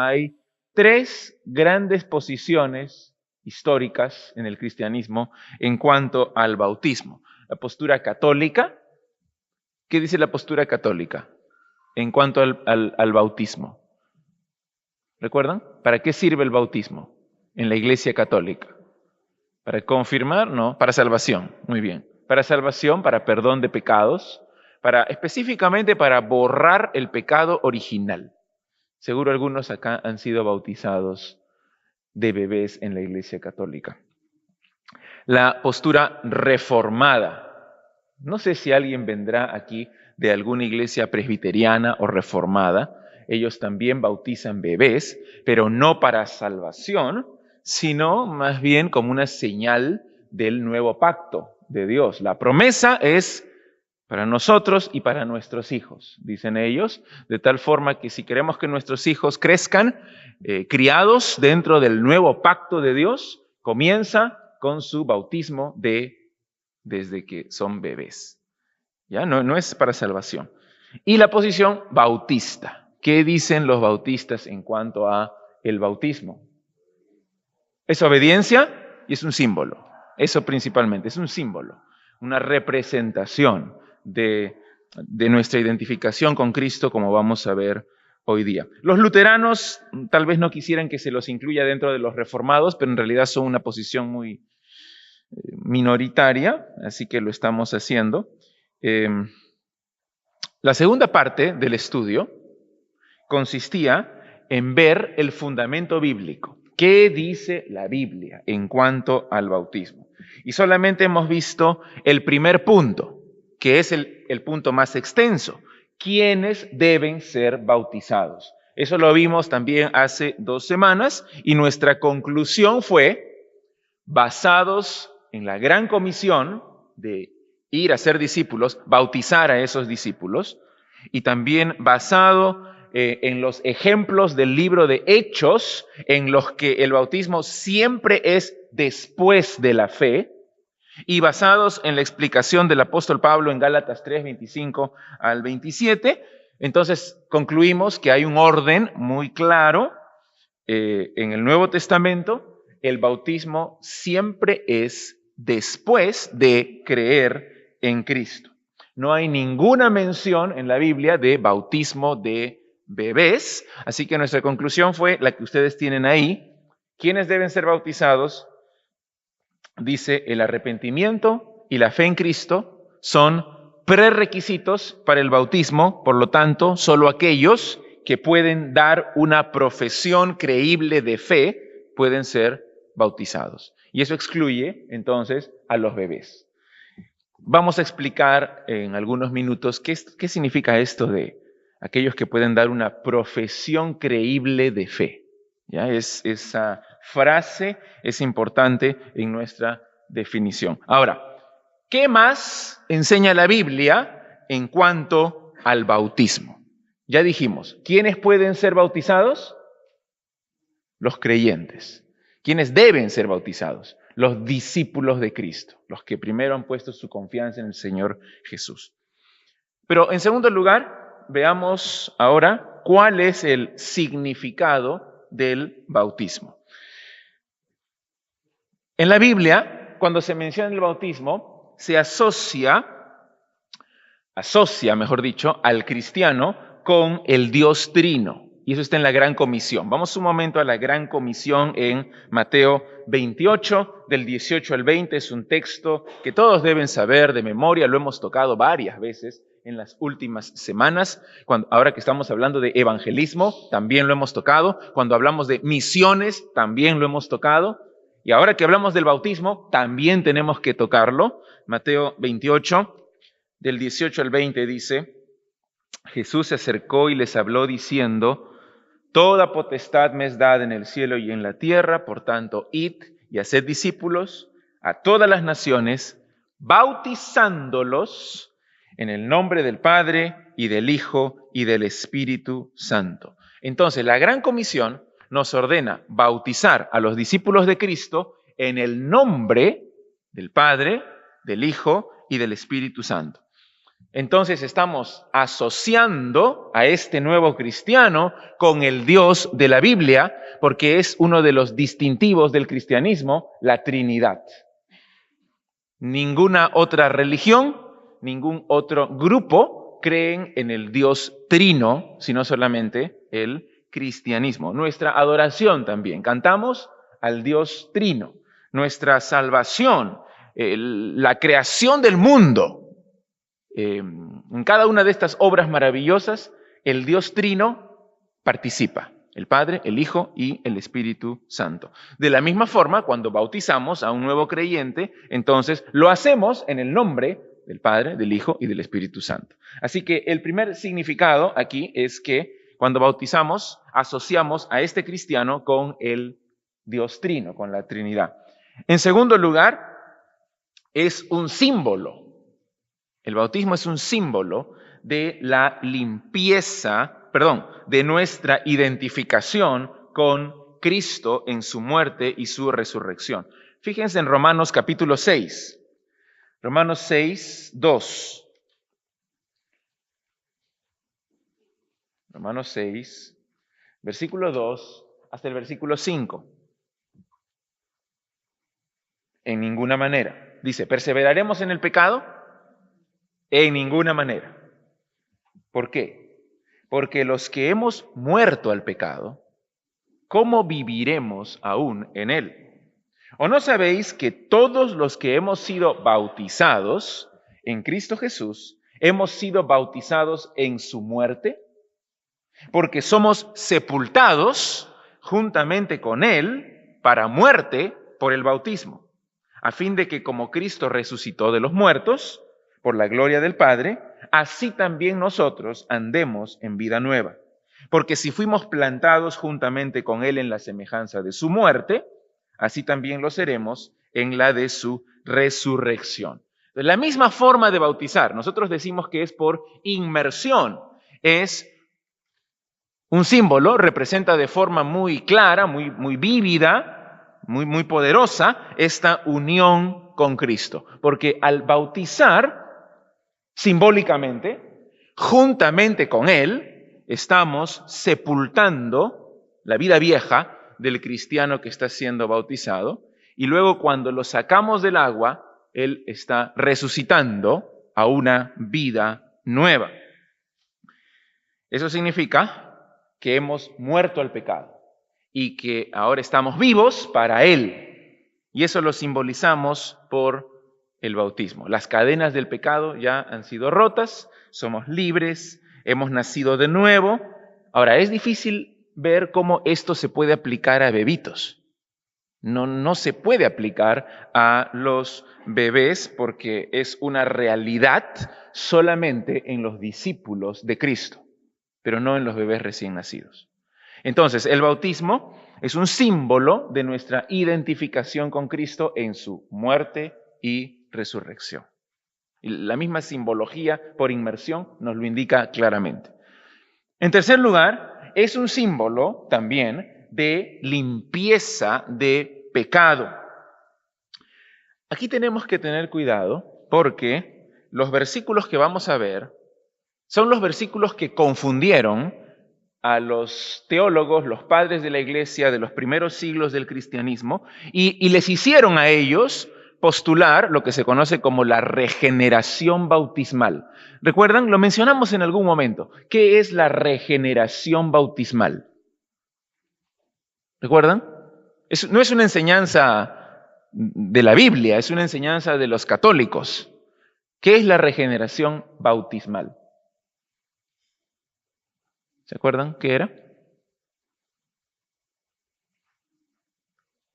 hay tres grandes posiciones históricas en el cristianismo en cuanto al bautismo. La postura católica. ¿Qué dice la postura católica en cuanto al bautismo? ¿Recuerdan? ¿Para qué sirve el bautismo en la Iglesia Católica? ¿Para confirmar? No, para salvación. Muy bien. Para salvación, para perdón de pecados, específicamente para borrar el pecado original. Seguro algunos acá han sido bautizados de bebés en la Iglesia Católica. La postura reformada. No sé si alguien vendrá aquí de alguna iglesia presbiteriana o reformada. Ellos también bautizan bebés, pero no para salvación, sino más bien como una señal del nuevo pacto de Dios. La promesa es para nosotros y para nuestros hijos, dicen ellos, de tal forma que si queremos que nuestros hijos crezcan criados dentro del nuevo pacto de Dios, comienza con su bautismo desde que son bebés. ¿Ya? No es para salvación. Y la posición bautista. ¿Qué dicen los bautistas en cuanto a el bautismo? Es obediencia y es un símbolo. Eso principalmente, es un símbolo, una representación de nuestra identificación con Cristo, como vamos a ver hoy día. Los luteranos tal vez no quisieran que se los incluya dentro de los reformados, pero en realidad son una posición muy minoritaria, así que lo estamos haciendo. La segunda parte del estudio consistía en ver el fundamento bíblico. ¿Qué dice la Biblia en cuanto al bautismo? Y solamente hemos visto el primer punto, que es el punto más extenso. ¿Quiénes deben ser bautizados? Eso lo vimos también hace 2 semanas y nuestra conclusión fue, basados en la gran comisión de ir a ser discípulos, bautizar a esos discípulos, y también basado en los ejemplos del libro de Hechos, en los que el bautismo siempre es después de la fe, y basados en la explicación del apóstol Pablo en Gálatas 3, 25 al 27, entonces concluimos que hay un orden muy claro en el Nuevo Testamento. El bautismo siempre es después de creer en Cristo. No hay ninguna mención en la Biblia de bautismo de bebés, así que nuestra conclusión fue la que ustedes tienen ahí. ¿Quiénes deben ser bautizados? Dice, el arrepentimiento y la fe en Cristo son prerequisitos para el bautismo, por lo tanto, solo aquellos que pueden dar una profesión creíble de fe pueden ser bautizados. Y eso excluye, entonces, a los bebés. Vamos a explicar en algunos minutos qué significa esto de aquellos que pueden dar una profesión creíble de fe. ¿Ya? Esa frase es importante en nuestra definición. Ahora, ¿qué más enseña la Biblia en cuanto al bautismo? Ya dijimos, ¿quiénes pueden ser bautizados? Los creyentes. ¿Quiénes deben ser bautizados? Los discípulos de Cristo, los que primero han puesto su confianza en el Señor Jesús. Pero en segundo lugar, veamos ahora cuál es el significado del bautismo. En la Biblia, cuando se menciona el bautismo, se asocia, mejor dicho, al cristiano con el Dios Trino. Y eso está en la Gran Comisión. Vamos un momento a la Gran Comisión en Mateo 28, del 18 al 20. Es un texto que todos deben saber de memoria, lo hemos tocado varias veces en las últimas semanas. Ahora que estamos hablando de evangelismo, también lo hemos tocado. Cuando hablamos de misiones, también lo hemos tocado. Y ahora que hablamos del bautismo, también tenemos que tocarlo. Mateo 28, del 18 al 20 dice, Jesús se acercó y les habló diciendo, toda potestad me es dada en el cielo y en la tierra, por tanto, id y haced discípulos a todas las naciones, bautizándolos en el nombre del Padre y del Hijo y del Espíritu Santo. Entonces, la Gran Comisión nos ordena bautizar a los discípulos de Cristo en el nombre del Padre, del Hijo y del Espíritu Santo. Entonces estamos asociando a este nuevo cristiano con el Dios de la Biblia, porque es uno de los distintivos del cristianismo, la Trinidad. Ninguna otra religión, ningún otro grupo creen en el Dios trino, sino solamente el cristianismo. Nuestra adoración también. Cantamos al Dios trino. Nuestra salvación, la creación del mundo. En cada una de estas obras maravillosas, el Dios trino participa. El Padre, el Hijo y el Espíritu Santo. De la misma forma, cuando bautizamos a un nuevo creyente, entonces lo hacemos en el nombre del Padre, del Hijo y del Espíritu Santo. Así que el primer significado aquí es que cuando bautizamos, asociamos a este cristiano con el Dios trino, con la Trinidad. En segundo lugar, es un símbolo. El bautismo es un símbolo de la limpieza, de nuestra identificación con Cristo en su muerte y su resurrección. Fíjense en Romanos capítulo 6. Romanos 6, 2. Romanos 6, versículo 2 hasta el versículo 5. En ninguna manera. Dice, ¿perseveraremos en el pecado? En ninguna manera. ¿Por qué? Porque los que hemos muerto al pecado, ¿cómo viviremos aún en él? ¿O no sabéis que todos los que hemos sido bautizados en Cristo Jesús, hemos sido bautizados en su muerte? Porque somos sepultados juntamente con él para muerte por el bautismo, a fin de que como Cristo resucitó de los muertos, por la gloria del Padre, así también nosotros andemos en vida nueva. Porque si fuimos plantados juntamente con Él en la semejanza de su muerte, así también lo seremos en la de su resurrección. De la misma forma de bautizar, nosotros decimos que es por inmersión. Es un símbolo, representa de forma muy clara, muy vívida, muy poderosa, esta unión con Cristo. Porque al bautizar, simbólicamente, juntamente con Él, estamos sepultando la vida vieja del cristiano que está siendo bautizado, y luego cuando lo sacamos del agua, Él está resucitando a una vida nueva. Eso significa que hemos muerto al pecado y que ahora estamos vivos para Él. Y eso lo simbolizamos por el bautismo. Las cadenas del pecado ya han sido rotas, somos libres, hemos nacido de nuevo. Ahora, es difícil ver cómo esto se puede aplicar a bebitos. No se puede aplicar a los bebés porque es una realidad solamente en los discípulos de Cristo, pero no en los bebés recién nacidos. Entonces, el bautismo es un símbolo de nuestra identificación con Cristo en su muerte y resurrección. Y la misma simbología por inmersión nos lo indica claramente. En tercer lugar, es un símbolo también de limpieza de pecado. Aquí tenemos que tener cuidado porque los versículos que vamos a ver son los versículos que confundieron a los teólogos, los padres de la iglesia de los primeros siglos del cristianismo y les hicieron a ellos postular lo que se conoce como la regeneración bautismal. ¿Recuerdan? Lo mencionamos en algún momento. ¿Qué es la regeneración bautismal? ¿Recuerdan? No es una enseñanza de la Biblia, es una enseñanza de los católicos. ¿Qué es la regeneración bautismal? ¿Se acuerdan qué era?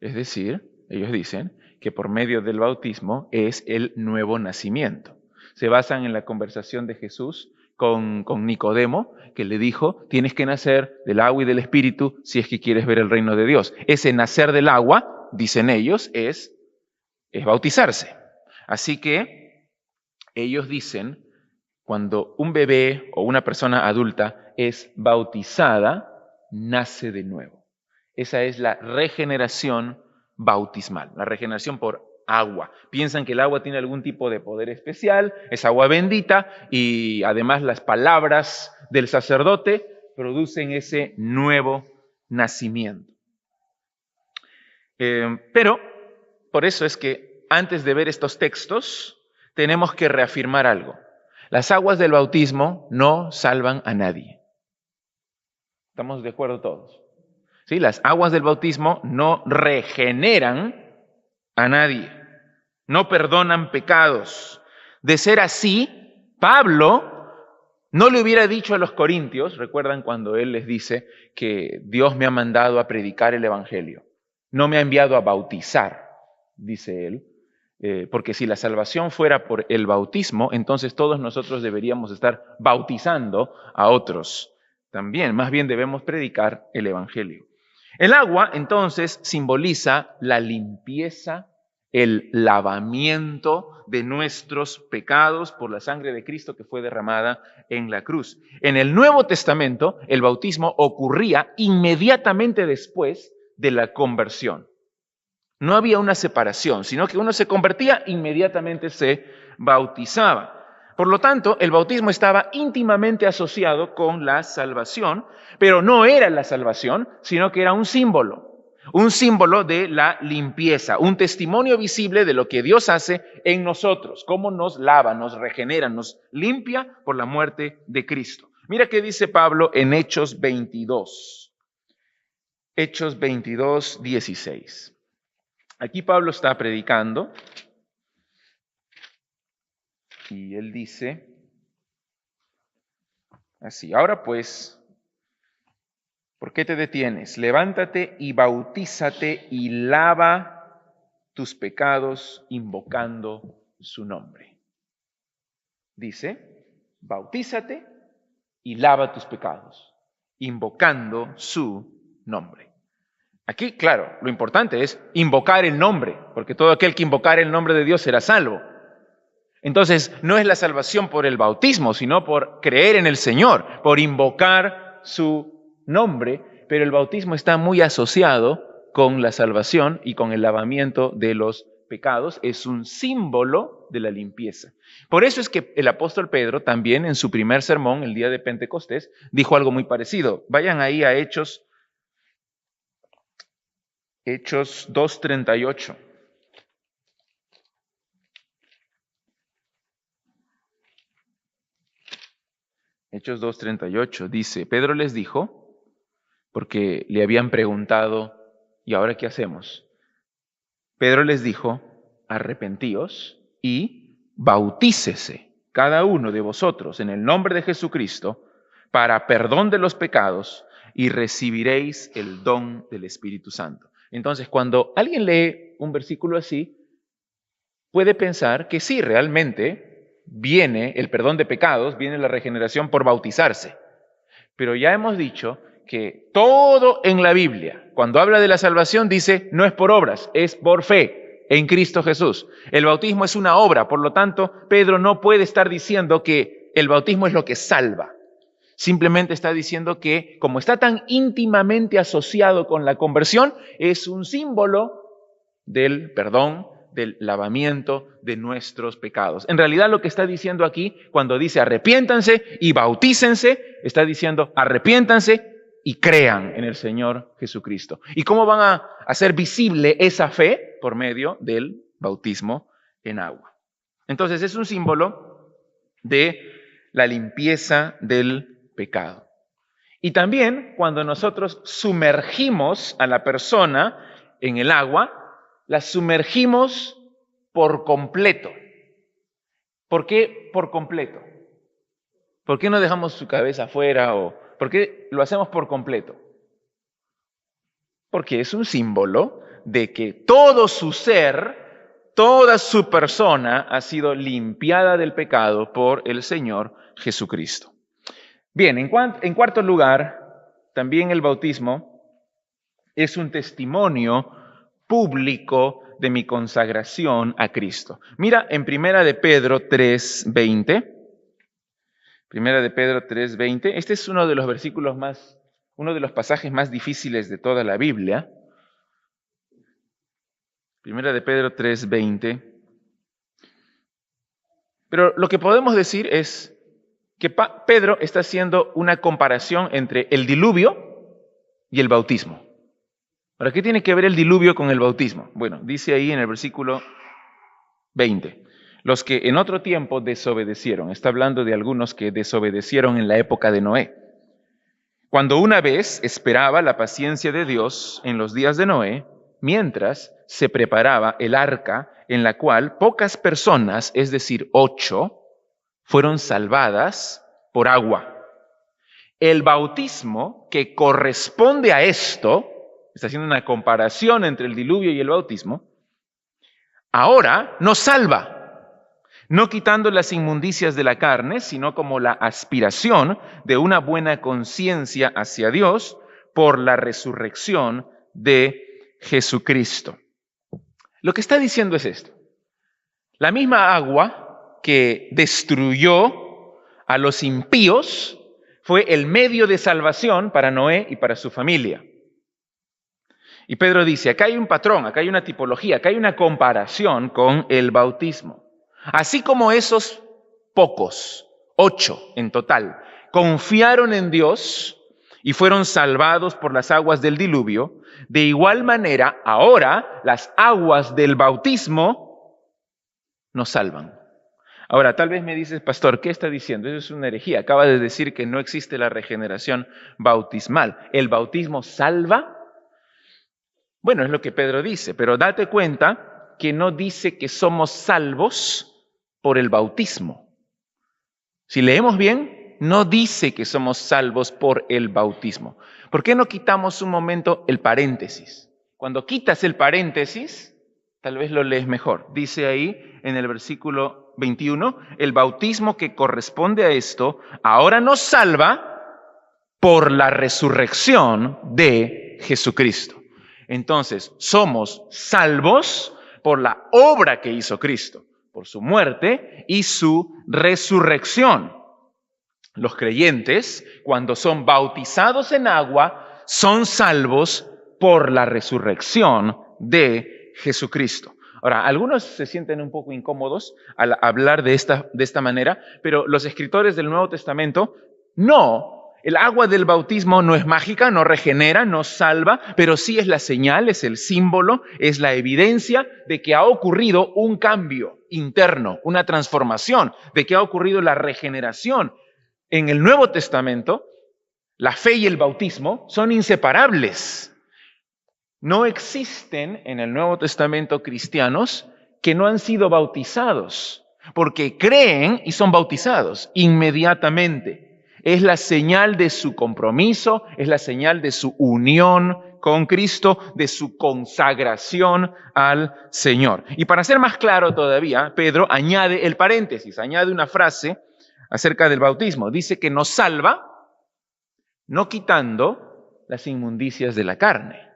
Es decir, ellos dicen que por medio del bautismo es el nuevo nacimiento. Se basan en la conversación de Jesús con Nicodemo, que le dijo, tienes que nacer del agua y del Espíritu si es que quieres ver el reino de Dios. Ese nacer del agua, dicen ellos, es bautizarse. Así que ellos dicen, cuando un bebé o una persona adulta es bautizada, nace de nuevo. Esa es la regeneración bautismal, la regeneración por agua. Piensan que el agua tiene algún tipo de poder especial, es agua bendita y además las palabras del sacerdote producen ese nuevo nacimiento. Pero por eso es que antes de ver estos textos tenemos que reafirmar algo. Las aguas del bautismo no salvan a nadie. ¿Estamos de acuerdo todos? ¿Sí? Las aguas del bautismo no regeneran a nadie, no perdonan pecados. De ser así, Pablo no le hubiera dicho a los corintios, recuerdan cuando él les dice que Dios me ha mandado a predicar el evangelio, no me ha enviado a bautizar, dice él, porque si la salvación fuera por el bautismo, entonces todos nosotros deberíamos estar bautizando a otros también. Más bien debemos predicar el evangelio. El agua, entonces, simboliza la limpieza, el lavamiento de nuestros pecados por la sangre de Cristo que fue derramada en la cruz. En el Nuevo Testamento, el bautismo ocurría inmediatamente después de la conversión. No había una separación, sino que uno se convertía, inmediatamente se bautizaba. Por lo tanto, el bautismo estaba íntimamente asociado con la salvación, pero no era la salvación, sino que era un símbolo de la limpieza, un testimonio visible de lo que Dios hace en nosotros, cómo nos lava, nos regenera, nos limpia por la muerte de Cristo. Mira qué dice Pablo en Hechos 22. Hechos 22, 16. Aquí Pablo está predicando y él dice así: ahora pues, ¿por qué te detienes? Levántate y bautízate y lava tus pecados invocando su nombre. Dice, bautízate y lava tus pecados invocando su nombre. Aquí, claro, lo importante es invocar el nombre, porque todo aquel que invocar el nombre de Dios será salvo. Entonces, no es la salvación por el bautismo, sino por creer en el Señor, por invocar su nombre, pero el bautismo está muy asociado con la salvación y con el lavamiento de los pecados. Es un símbolo de la limpieza. Por eso es que el apóstol Pedro también en su primer sermón, el día de Pentecostés, dijo algo muy parecido. Vayan ahí a Hechos 2:38. Hechos 2:38 dice, Pedro les dijo, porque le habían preguntado, ¿y ahora qué hacemos? Pedro les dijo, arrepentíos y bautícese cada uno de vosotros en el nombre de Jesucristo para perdón de los pecados y recibiréis el don del Espíritu Santo. Entonces, cuando alguien lee un versículo así, puede pensar que sí, realmente viene el perdón de pecados, viene la regeneración por bautizarse. Pero ya hemos dicho que todo en la Biblia, cuando habla de la salvación, dice, no es por obras, es por fe en Cristo Jesús. El bautismo es una obra, por lo tanto, Pedro no puede estar diciendo que el bautismo es lo que salva. Simplemente está diciendo que, como está tan íntimamente asociado con la conversión, es un símbolo del perdón, del lavamiento de nuestros pecados. En realidad lo que está diciendo aquí, cuando dice arrepiéntanse y bautícense, está diciendo arrepiéntanse y crean en el Señor Jesucristo. ¿Y cómo van a hacer visible esa fe? Por medio del bautismo en agua. Entonces es un símbolo de la limpieza del pecado. Y también cuando nosotros sumergimos a la persona en el agua, la sumergimos por completo. ¿Por qué por completo? ¿Por qué no dejamos su cabeza afuera o por qué lo hacemos por completo? Porque es un símbolo de que todo su ser, toda su persona ha sido limpiada del pecado por el Señor Jesucristo. Bien, en cuarto lugar, también el bautismo es un testimonio público de mi consagración a Cristo. Mira en Primera de Pedro 3:20. Primera de Pedro 3:20. Este es uno de los versículos uno de los pasajes más difíciles de toda la Biblia. Primera de Pedro 3:20. Pero lo que podemos decir es que Pedro está haciendo una comparación entre el diluvio y el bautismo. ¿Ahora qué tiene que ver el diluvio con el bautismo? Bueno, dice ahí en el versículo 20, los que en otro tiempo desobedecieron. Está hablando de algunos que desobedecieron en la época de Noé. Cuando una vez esperaba la paciencia de Dios en los días de Noé, mientras se preparaba el arca en la cual pocas personas, es decir, 8, fueron salvadas por agua. El bautismo que corresponde a esto, está haciendo una comparación entre el diluvio y el bautismo, ahora nos salva. No quitando las inmundicias de la carne, sino como la aspiración de una buena conciencia hacia Dios por la resurrección de Jesucristo. Lo que está diciendo es esto. La misma agua que destruyó a los impíos fue el medio de salvación para Noé y para su familia. Y Pedro dice, acá hay un patrón, acá hay una tipología, acá hay una comparación con el bautismo. Así como esos pocos, 8 en total, confiaron en Dios y fueron salvados por las aguas del diluvio, de igual manera ahora las aguas del bautismo nos salvan. Ahora, tal vez me dices, pastor, ¿qué está diciendo? Eso es una herejía. Acaba de decir que no existe la regeneración bautismal. ¿El bautismo salva? Bueno, es lo que Pedro dice, pero date cuenta que no dice que somos salvos por el bautismo. Si leemos bien, no dice que somos salvos por el bautismo. ¿Por qué no quitamos un momento el paréntesis? Cuando quitas el paréntesis, tal vez lo lees mejor. Dice ahí en el versículo 21, el bautismo que corresponde a esto ahora nos salva por la resurrección de Jesucristo. Entonces, somos salvos por la obra que hizo Cristo, por su muerte y su resurrección. Los creyentes, cuando son bautizados en agua, son salvos por la resurrección de Jesucristo. Ahora, algunos se sienten un poco incómodos al hablar de esta manera, pero los escritores del Nuevo Testamento no. El agua del bautismo no es mágica, no regenera, no salva, pero sí es la señal, es el símbolo, es la evidencia de que ha ocurrido un cambio interno, una transformación, de que ha ocurrido la regeneración. En el Nuevo Testamento, la fe y el bautismo son inseparables. No existen en el Nuevo Testamento cristianos que no han sido bautizados, porque creen y son bautizados inmediatamente. Es la señal de su compromiso, es la señal de su unión con Cristo, de su consagración al Señor. Y para ser más claro todavía, Pedro añade el paréntesis, añade una frase acerca del bautismo. Dice que nos salva, no quitando las inmundicias de la carne,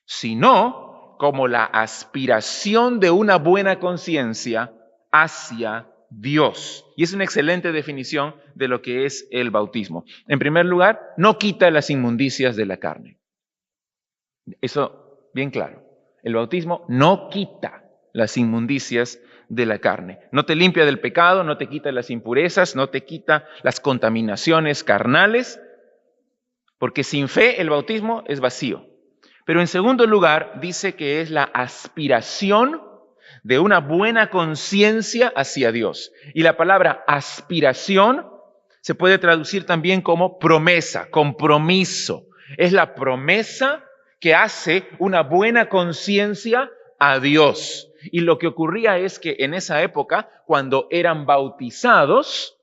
sino como la aspiración de una buena conciencia hacia Dios. Y es una excelente definición de lo que es el bautismo. En primer lugar, no quita las inmundicias de la carne. Eso bien claro. El bautismo no quita las inmundicias de la carne. No te limpia del pecado, no te quita las impurezas, no te quita las contaminaciones carnales, porque sin fe el bautismo es vacío. Pero en segundo lugar, dice que es la aspiración de una buena conciencia hacia Dios. Y la palabra aspiración se puede traducir también como promesa, compromiso. Es la promesa que hace una buena conciencia a Dios. Y lo que ocurría es que en esa época, cuando eran bautizados,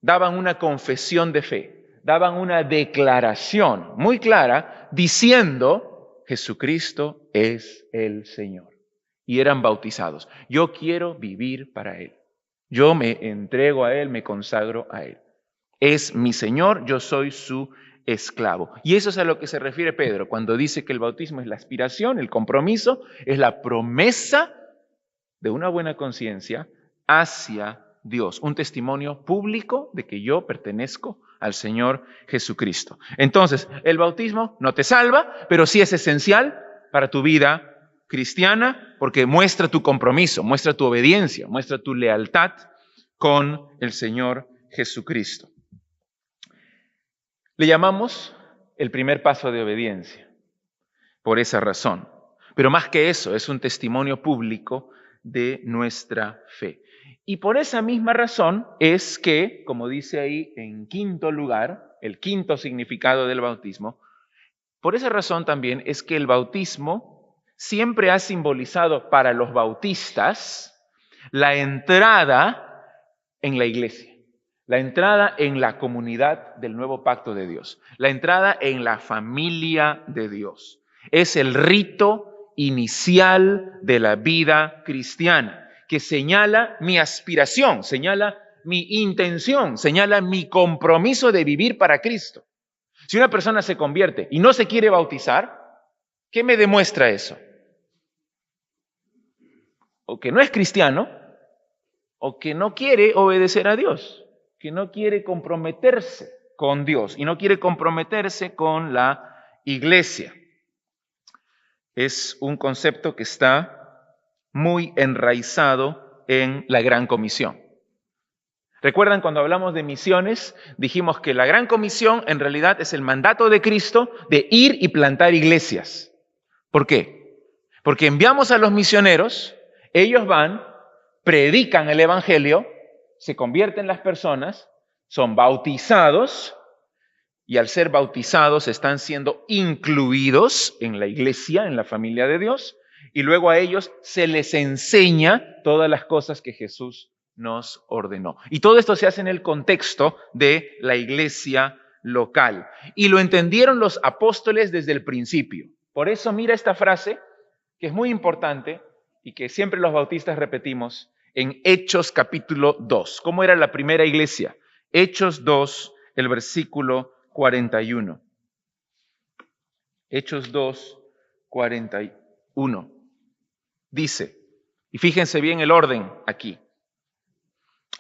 daban una confesión de fe, daban una declaración muy clara diciendo, Jesucristo es el Señor. Y eran bautizados. Yo quiero vivir para Él. Yo me entrego a Él, me consagro a Él. Es mi Señor, yo soy su esclavo. Y eso es a lo que se refiere Pedro cuando dice que el bautismo es la aspiración, el compromiso, es la promesa de una buena conciencia hacia Dios. Un testimonio público de que yo pertenezco al Señor Jesucristo. Entonces, el bautismo no te salva, pero sí es esencial para tu vida cristiana. cristiana porque muestra tu compromiso, muestra tu obediencia, muestra tu lealtad con el Señor Jesucristo. Le llamamos el primer paso de obediencia por esa razón. Pero más que eso, es un testimonio público de nuestra fe. Y por esa misma razón es que, como dice ahí en quinto lugar, el quinto significado del bautismo, por esa razón también es que el bautismo siempre ha simbolizado para los bautistas la entrada en la iglesia, la entrada en la comunidad del nuevo pacto de Dios, la entrada en la familia de Dios. Es el rito inicial de la vida cristiana, que señala mi aspiración, señala mi intención, señala mi compromiso de vivir para Cristo. Si una persona se convierte y no se quiere bautizar, ¿qué me demuestra eso? O que no es cristiano, o que no quiere obedecer a Dios, que no quiere comprometerse con Dios y no quiere comprometerse con la iglesia. Es un concepto que está muy enraizado en la Gran Comisión. ¿Recuerdan cuando hablamos de misiones? Dijimos que la Gran Comisión en realidad es el mandato de Cristo de ir y plantar iglesias. ¿Por qué? Porque enviamos a los misioneros, ellos van, predican el Evangelio, se convierten las personas, son bautizados y al ser bautizados están siendo incluidos en la iglesia, en la familia de Dios, y luego a ellos se les enseña todas las cosas que Jesús nos ordenó. Y todo esto se hace en el contexto de la iglesia local. Y lo entendieron los apóstoles desde el principio. Por eso mira esta frase, que es muy importante y que siempre los bautistas repetimos en Hechos capítulo 2. ¿Cómo era la primera iglesia? Hechos 2, el versículo 41. Hechos 2, 41. Dice, y fíjense bien el orden aquí.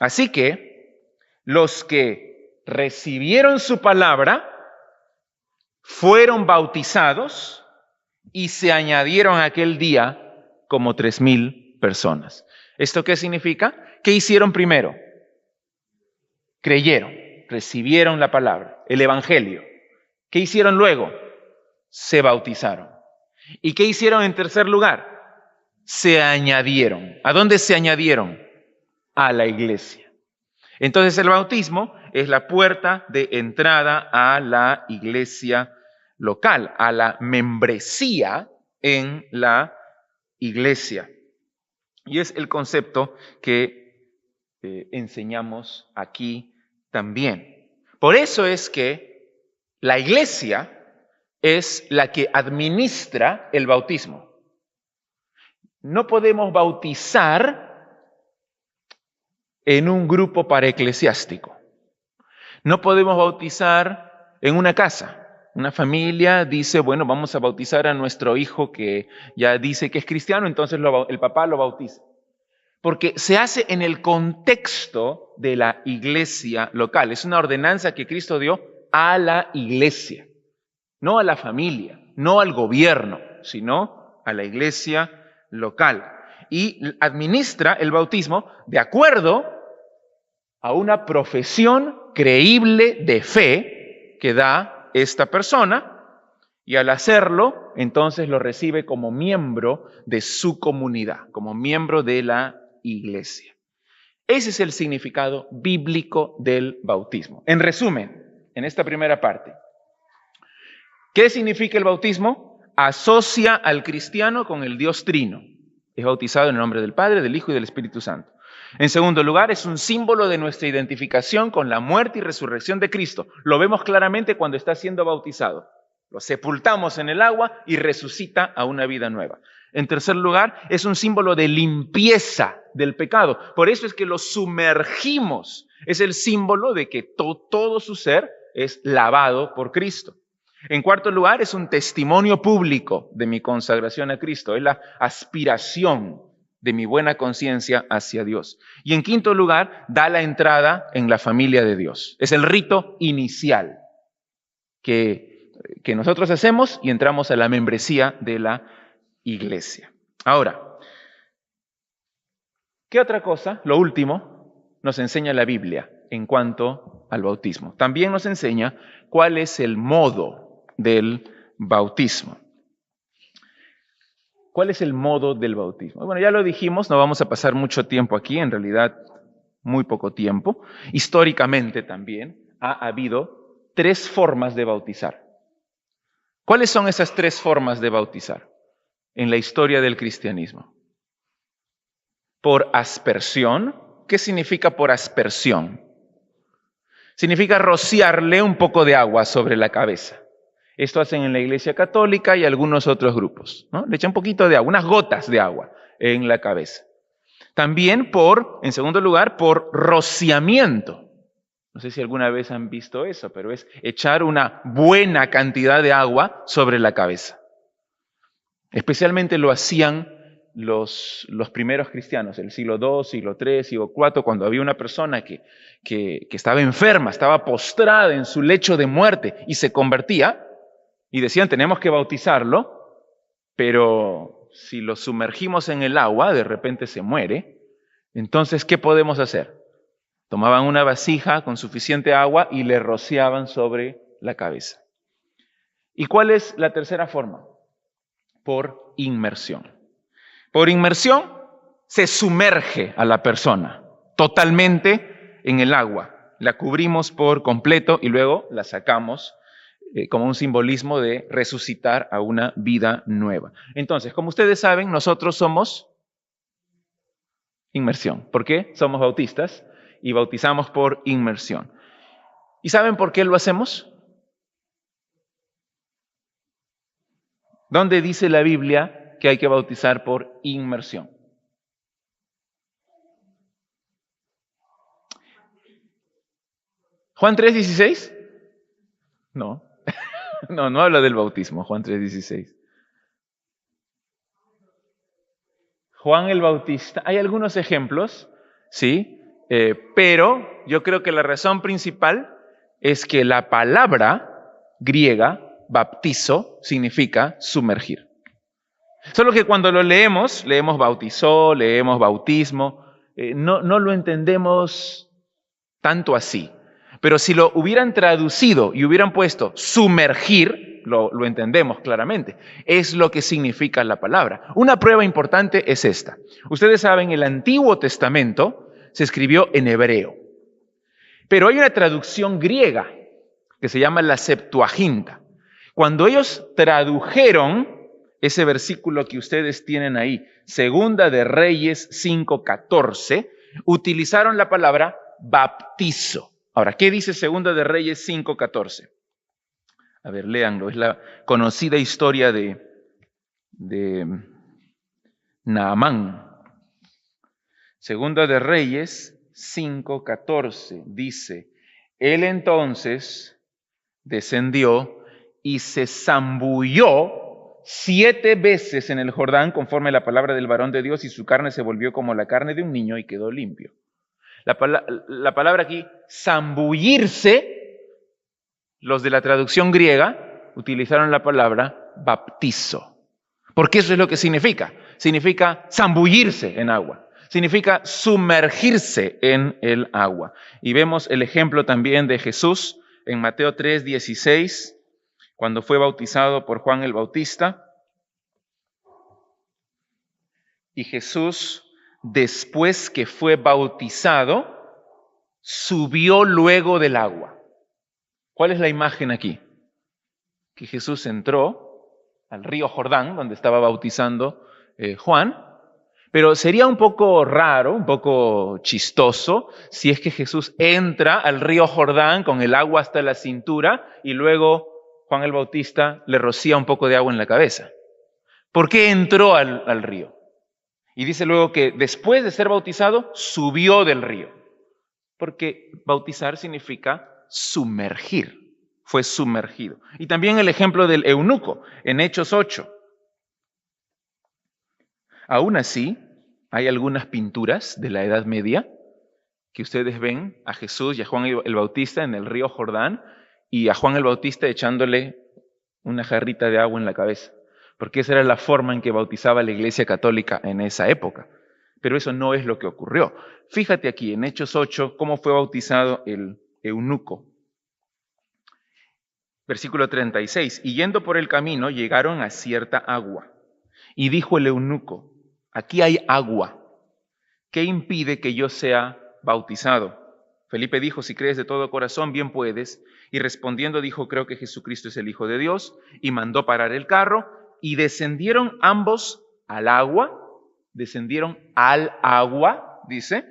Así que los que recibieron su palabra fueron bautizados y se añadieron aquel día como 3,000 personas. ¿Esto qué significa? ¿Qué hicieron primero? Creyeron, recibieron la palabra, el evangelio. ¿Qué hicieron luego? Se bautizaron. ¿Y qué hicieron en tercer lugar? Se añadieron. ¿A dónde se añadieron? A la iglesia. Entonces el bautismo es la puerta de entrada a la iglesia local, a la membresía en la iglesia. Y es el concepto que enseñamos aquí también. Por eso es que la iglesia es la que administra el bautismo. No podemos bautizar en un grupo paraeclesiástico. No podemos bautizar en una casa. Una familia dice, bueno, vamos a bautizar a nuestro hijo que ya dice que es cristiano, entonces el papá lo bautiza. Porque se hace en el contexto de la iglesia local. Es una ordenanza que Cristo dio a la iglesia, no a la familia, no al gobierno, sino a la iglesia local. Y administra el bautismo de acuerdo a una profesión creíble de fe que da esta persona, y al hacerlo, entonces lo recibe como miembro de su comunidad, como miembro de la iglesia. Ese es el significado bíblico del bautismo. En resumen, en esta primera parte, ¿qué significa el bautismo? Asocia al cristiano con el Dios Trino. Es bautizado en el nombre del Padre, del Hijo y del Espíritu Santo. En segundo lugar, es un símbolo de nuestra identificación con la muerte y resurrección de Cristo. Lo vemos claramente cuando está siendo bautizado. Lo sepultamos en el agua y resucita a una vida nueva. En tercer lugar, es un símbolo de limpieza del pecado. Por eso es que lo sumergimos. Es el símbolo de que todo su ser es lavado por Cristo. En cuarto lugar, es un testimonio público de mi consagración a Cristo. Es la aspiración de mi buena conciencia hacia Dios. Y en quinto lugar, da la entrada en la familia de Dios. Es el rito inicial que nosotros hacemos y entramos a la membresía de la iglesia. Ahora, ¿qué otra cosa, lo último, nos enseña la Biblia en cuanto al bautismo? También nos enseña cuál es el modo del bautismo. ¿Cuál es el modo del bautismo? Bueno, ya lo dijimos, no vamos a pasar mucho tiempo aquí, en realidad muy poco tiempo. Históricamente también ha habido 3 formas de bautizar. ¿Cuáles son esas 3 formas de bautizar en la historia del cristianismo? Por aspersión. ¿Qué significa por aspersión? Significa rociarle un poco de agua sobre la cabeza. Esto hacen en la Iglesia Católica y algunos otros grupos, ¿no? Le echan un poquito de agua, unas gotas de agua en la cabeza. También en segundo lugar, por rociamiento. No sé si alguna vez han visto eso, pero es echar una buena cantidad de agua sobre la cabeza. Especialmente lo hacían los primeros cristianos, el siglo II, siglo III, siglo IV, cuando había una persona que estaba enferma, estaba postrada en su lecho de muerte y se convertía, y decían, tenemos que bautizarlo, pero si lo sumergimos en el agua, de repente se muere. Entonces, ¿qué podemos hacer? Tomaban una vasija con suficiente agua y le rociaban sobre la cabeza. ¿Y cuál es la tercera forma? Por inmersión. Por inmersión se sumerge a la persona totalmente en el agua. La cubrimos por completo y luego la sacamos como un simbolismo de resucitar a una vida nueva. Entonces, como ustedes saben, nosotros somos inmersión. ¿Por qué? Somos bautistas y bautizamos por inmersión. ¿Y saben por qué lo hacemos? ¿Dónde dice la Biblia que hay que bautizar por inmersión? ¿Juan 3:16? No. No habla del bautismo, Juan 3:16. Juan el Bautista, hay algunos ejemplos, sí, pero yo creo que la razón principal es que la palabra griega, baptizo, significa sumergir. Solo que cuando lo leemos bautizó, leemos bautismo, no lo entendemos tanto así. Pero si lo hubieran traducido y hubieran puesto sumergir, lo entendemos claramente. Es lo que significa la palabra. Una prueba importante es esta. Ustedes saben, el Antiguo Testamento se escribió en hebreo. Pero hay una traducción griega que se llama la Septuaginta. Cuando ellos tradujeron ese versículo que ustedes tienen ahí, Segunda de Reyes 5:14, utilizaron la palabra baptizo. Ahora, ¿qué dice Segunda de Reyes 5:14? A ver, léanlo. Es la conocida historia de Naamán. Segunda de Reyes 5:14 dice, él entonces descendió y se zambulló 7 veces en el Jordán conforme a la palabra del varón de Dios y su carne se volvió como la carne de un niño y quedó limpio. La palabra aquí, zambullirse, los de la traducción griega utilizaron la palabra baptizo. Porque eso es lo que significa. Significa zambullirse en agua. Significa sumergirse en el agua. Y vemos el ejemplo también de Jesús en Mateo 3:16, cuando fue bautizado por Juan el Bautista. Y Jesús, después que fue bautizado, subió luego del agua. ¿Cuál es la imagen aquí? Que Jesús entró al río Jordán, donde estaba bautizando Juan, pero sería un poco raro, un poco chistoso, si es que Jesús entra al río Jordán con el agua hasta la cintura y luego Juan el Bautista le rocía un poco de agua en la cabeza. ¿Por qué entró al río? Y dice luego que después de ser bautizado, subió del río. Porque bautizar significa sumergir. Fue sumergido. Y también el ejemplo del eunuco en Hechos 8. Aún así, hay algunas pinturas de la Edad Media que ustedes ven a Jesús y a Juan el Bautista en el río Jordán y a Juan el Bautista echándole una jarrita de agua en la cabeza. porque esa era la forma en que bautizaba la Iglesia Católica en esa época. Pero eso no es lo que ocurrió. Fíjate aquí en Hechos 8 cómo fue bautizado el eunuco. Versículo 36. Y yendo por el camino llegaron a cierta agua. Y dijo el eunuco, aquí hay agua. ¿Qué impide que yo sea bautizado? Felipe dijo, si crees de todo corazón, bien puedes. Y respondiendo dijo, creo que Jesucristo es el Hijo de Dios. Y mandó parar el carro. Y descendieron ambos al agua. Descendieron al agua, dice,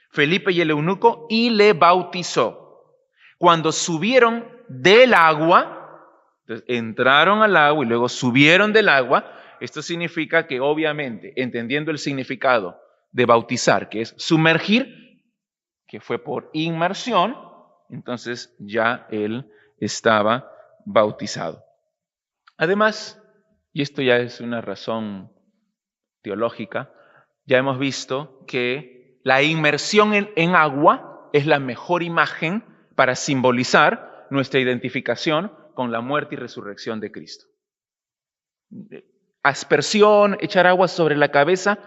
Felipe y el eunuco, y le bautizó. Cuando subieron del agua, entonces entraron al agua y luego subieron del agua, esto significa que obviamente, entendiendo el significado de bautizar, que es sumergir, que fue por inmersión, entonces ya él estaba bautizado. Además, y esto ya es una razón teológica, ya hemos visto que la inmersión en agua es la mejor imagen para simbolizar nuestra identificación con la muerte y resurrección de Cristo. Aspersión, echar agua sobre la cabeza,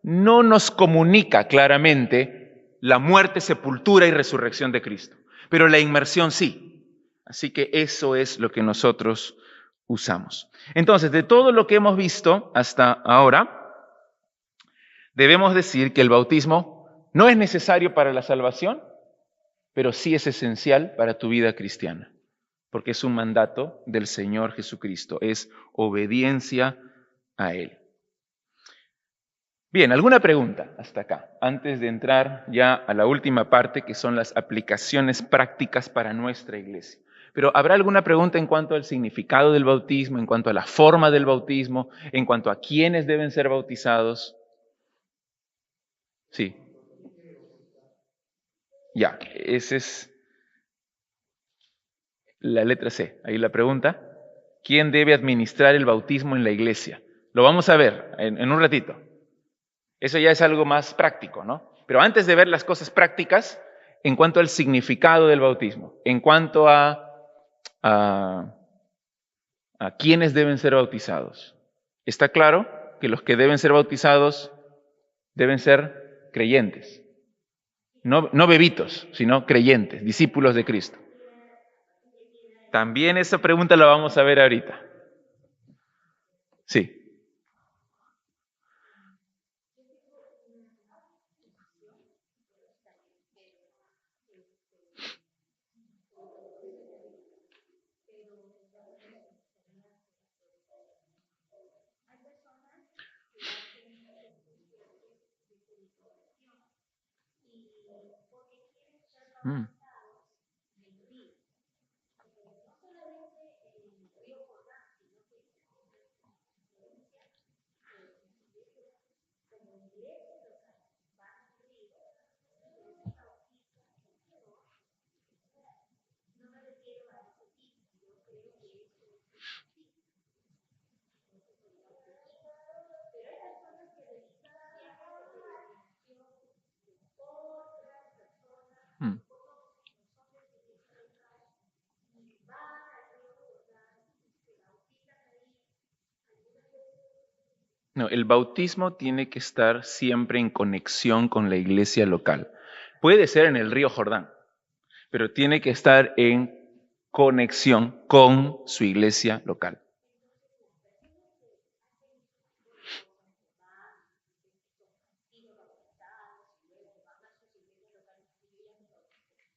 no nos comunica claramente la muerte, sepultura y resurrección de Cristo, pero la inmersión sí. Así que eso es lo que nosotros usamos. Entonces, de todo lo que hemos visto hasta ahora, debemos decir que el bautismo no es necesario para la salvación, pero sí es esencial para tu vida cristiana, porque es un mandato del Señor Jesucristo, es obediencia a Él. Bien, ¿alguna pregunta hasta acá? Antes de entrar ya a la última parte, que son las aplicaciones prácticas para nuestra iglesia. Pero ¿habrá alguna pregunta en cuanto al significado del bautismo, en cuanto a la forma del bautismo, en cuanto a quiénes deben ser bautizados? Sí. Ya, esa es la letra C. Ahí la pregunta. ¿Quién debe administrar el bautismo en la iglesia? Lo vamos a ver en un ratito. Eso ya es algo más práctico, ¿no? Pero antes de ver las cosas prácticas, en cuanto al significado del bautismo, en cuanto a quiénes deben ser bautizados. Está claro que los que deben ser bautizados deben ser creyentes. No bebitos, sino creyentes, discípulos de Cristo. También esa pregunta la vamos a ver ahorita. Sí. Mm. Mm. No, el bautismo tiene que estar siempre en conexión con la iglesia local. Puede ser en el río Jordán, pero tiene que estar en conexión con su iglesia local.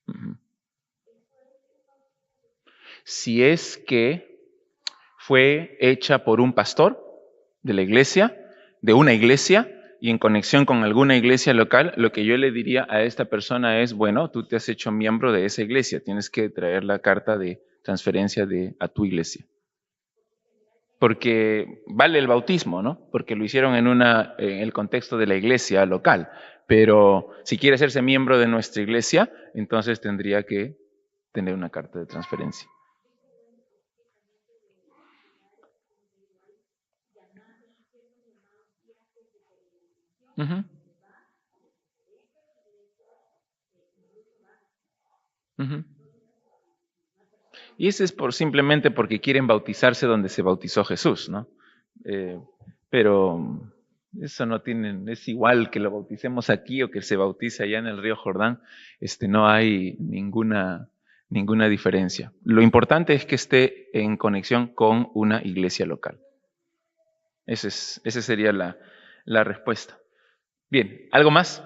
Ujú. Si es que fue hecha por un pastor de la iglesia, de una iglesia, y en conexión con alguna iglesia local, lo que yo le diría a esta persona es, bueno, tú te has hecho miembro de esa iglesia, tienes que traer la carta de transferencia a tu iglesia. Porque vale el bautismo, ¿no? Porque lo hicieron en el contexto de la iglesia local. Pero si quiere hacerse miembro de nuestra iglesia, entonces tendría que tener una carta de transferencia. Uh-huh. Uh-huh. Y eso es simplemente porque quieren bautizarse donde se bautizó Jesús, ¿no? Pero eso no tiene, es igual que lo bauticemos aquí o que se bautice allá en el río Jordán, no hay ninguna diferencia. Lo importante es que esté en conexión con una iglesia local. Esa sería la respuesta. Bien, ¿algo más?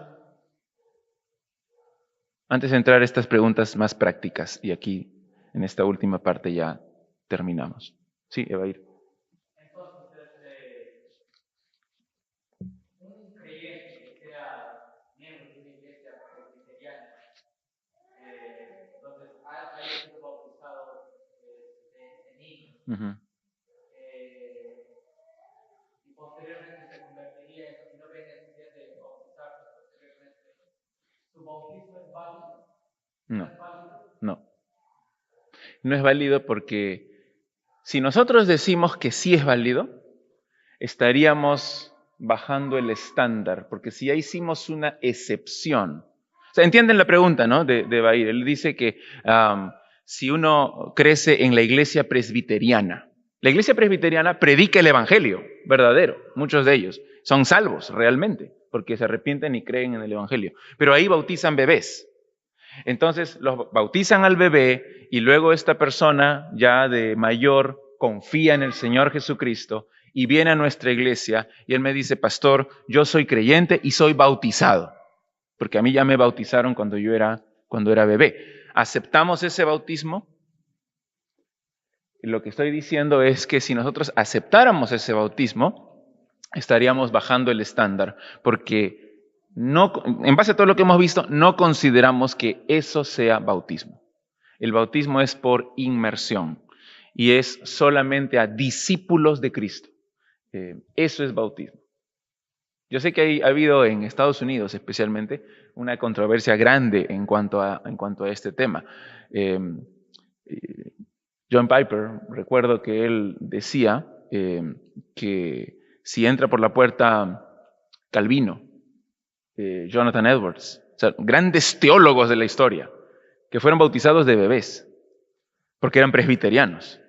Antes de entrar a estas preguntas más prácticas, y aquí en esta última parte ya terminamos. Sí, Evair. Entonces, un creyente que sea miembro de una iglesia presbiteriana, entonces haya sido bautizado de niño, y posteriormente se convertiría en, si no ve necesidad de bautizarse posteriormente, ¿su bautismo es válido? No, ¿Es válido? no es válido porque si nosotros decimos que sí es válido, estaríamos bajando el estándar, porque si ya hicimos una excepción. O sea, entienden la pregunta, ¿no? De Bair. Él dice que si uno crece en la iglesia presbiteriana, la iglesia presbiteriana predica el evangelio verdadero, muchos de ellos son salvos realmente, porque se arrepienten y creen en el evangelio, pero ahí bautizan bebés. Entonces los bautizan al bebé y luego esta persona ya de mayor confía en el Señor Jesucristo y viene a nuestra iglesia y él me dice, pastor, yo soy creyente y soy bautizado, porque a mí ya me bautizaron cuando era bebé. ¿Aceptamos ese bautismo? Lo que estoy diciendo es que si nosotros aceptáramos ese bautismo, estaríamos bajando el estándar, porque no, en base a todo lo que hemos visto, no consideramos que eso sea bautismo. El bautismo es por inmersión y es solamente a discípulos de Cristo. Eso es bautismo. Yo sé que ha habido en Estados Unidos especialmente una controversia grande en cuanto a este tema. John Piper, recuerdo que él decía que si entra por la puerta Calvino, Jonathan Edwards, o sea, grandes teólogos de la historia, que fueron bautizados de bebés, porque eran presbiterianos.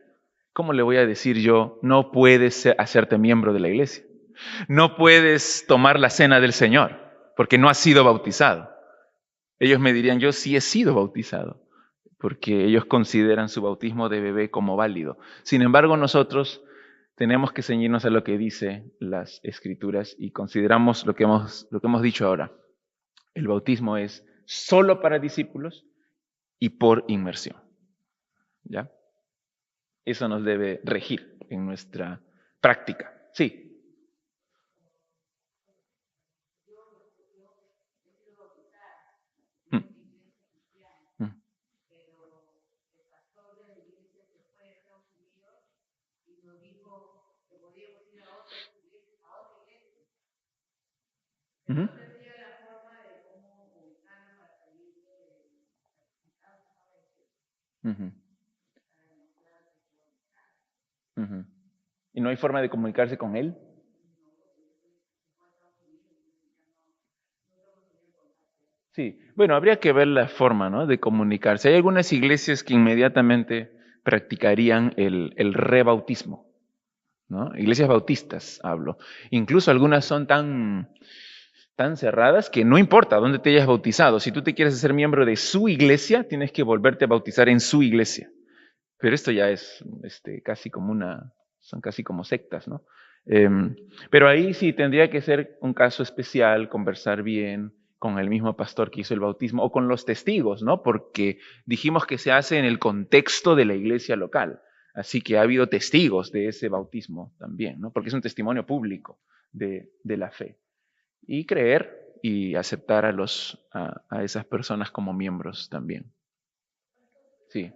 ¿Cómo le voy a decir yo, no puedes hacerte miembro de la iglesia? No puedes tomar la cena del Señor, porque no has sido bautizado. Ellos me dirían, yo sí he sido bautizado, porque ellos consideran su bautismo de bebé como válido. Sin embargo, nosotros tenemos que ceñirnos a lo que dice las Escrituras y consideramos lo que hemos dicho ahora. El bautismo es solo para discípulos y por inmersión. ¿Ya? Eso nos debe regir en nuestra práctica. Sí. Mm. Mm. Ujú. Ujú. Ujú. ¿Y no hay forma de comunicarse con él? Sí, bueno, habría que ver la forma, ¿no?, de comunicarse. Hay algunas iglesias que inmediatamente practicarían el rebautismo, ¿no? Iglesias bautistas, hablo. Incluso algunas son tan cerradas que no importa dónde te hayas bautizado. Si tú te quieres hacer miembro de su iglesia, tienes que volverte a bautizar en su iglesia. Pero esto ya es casi como son casi como sectas, ¿no? Pero ahí sí tendría que ser un caso especial, conversar bien con el mismo pastor que hizo el bautismo o con los testigos, ¿no? Porque dijimos que se hace en el contexto de la iglesia local. Así que ha habido testigos de ese bautismo también, ¿no? Porque es un testimonio público de la fe. Y creer y aceptar a esas personas como miembros también. Sí.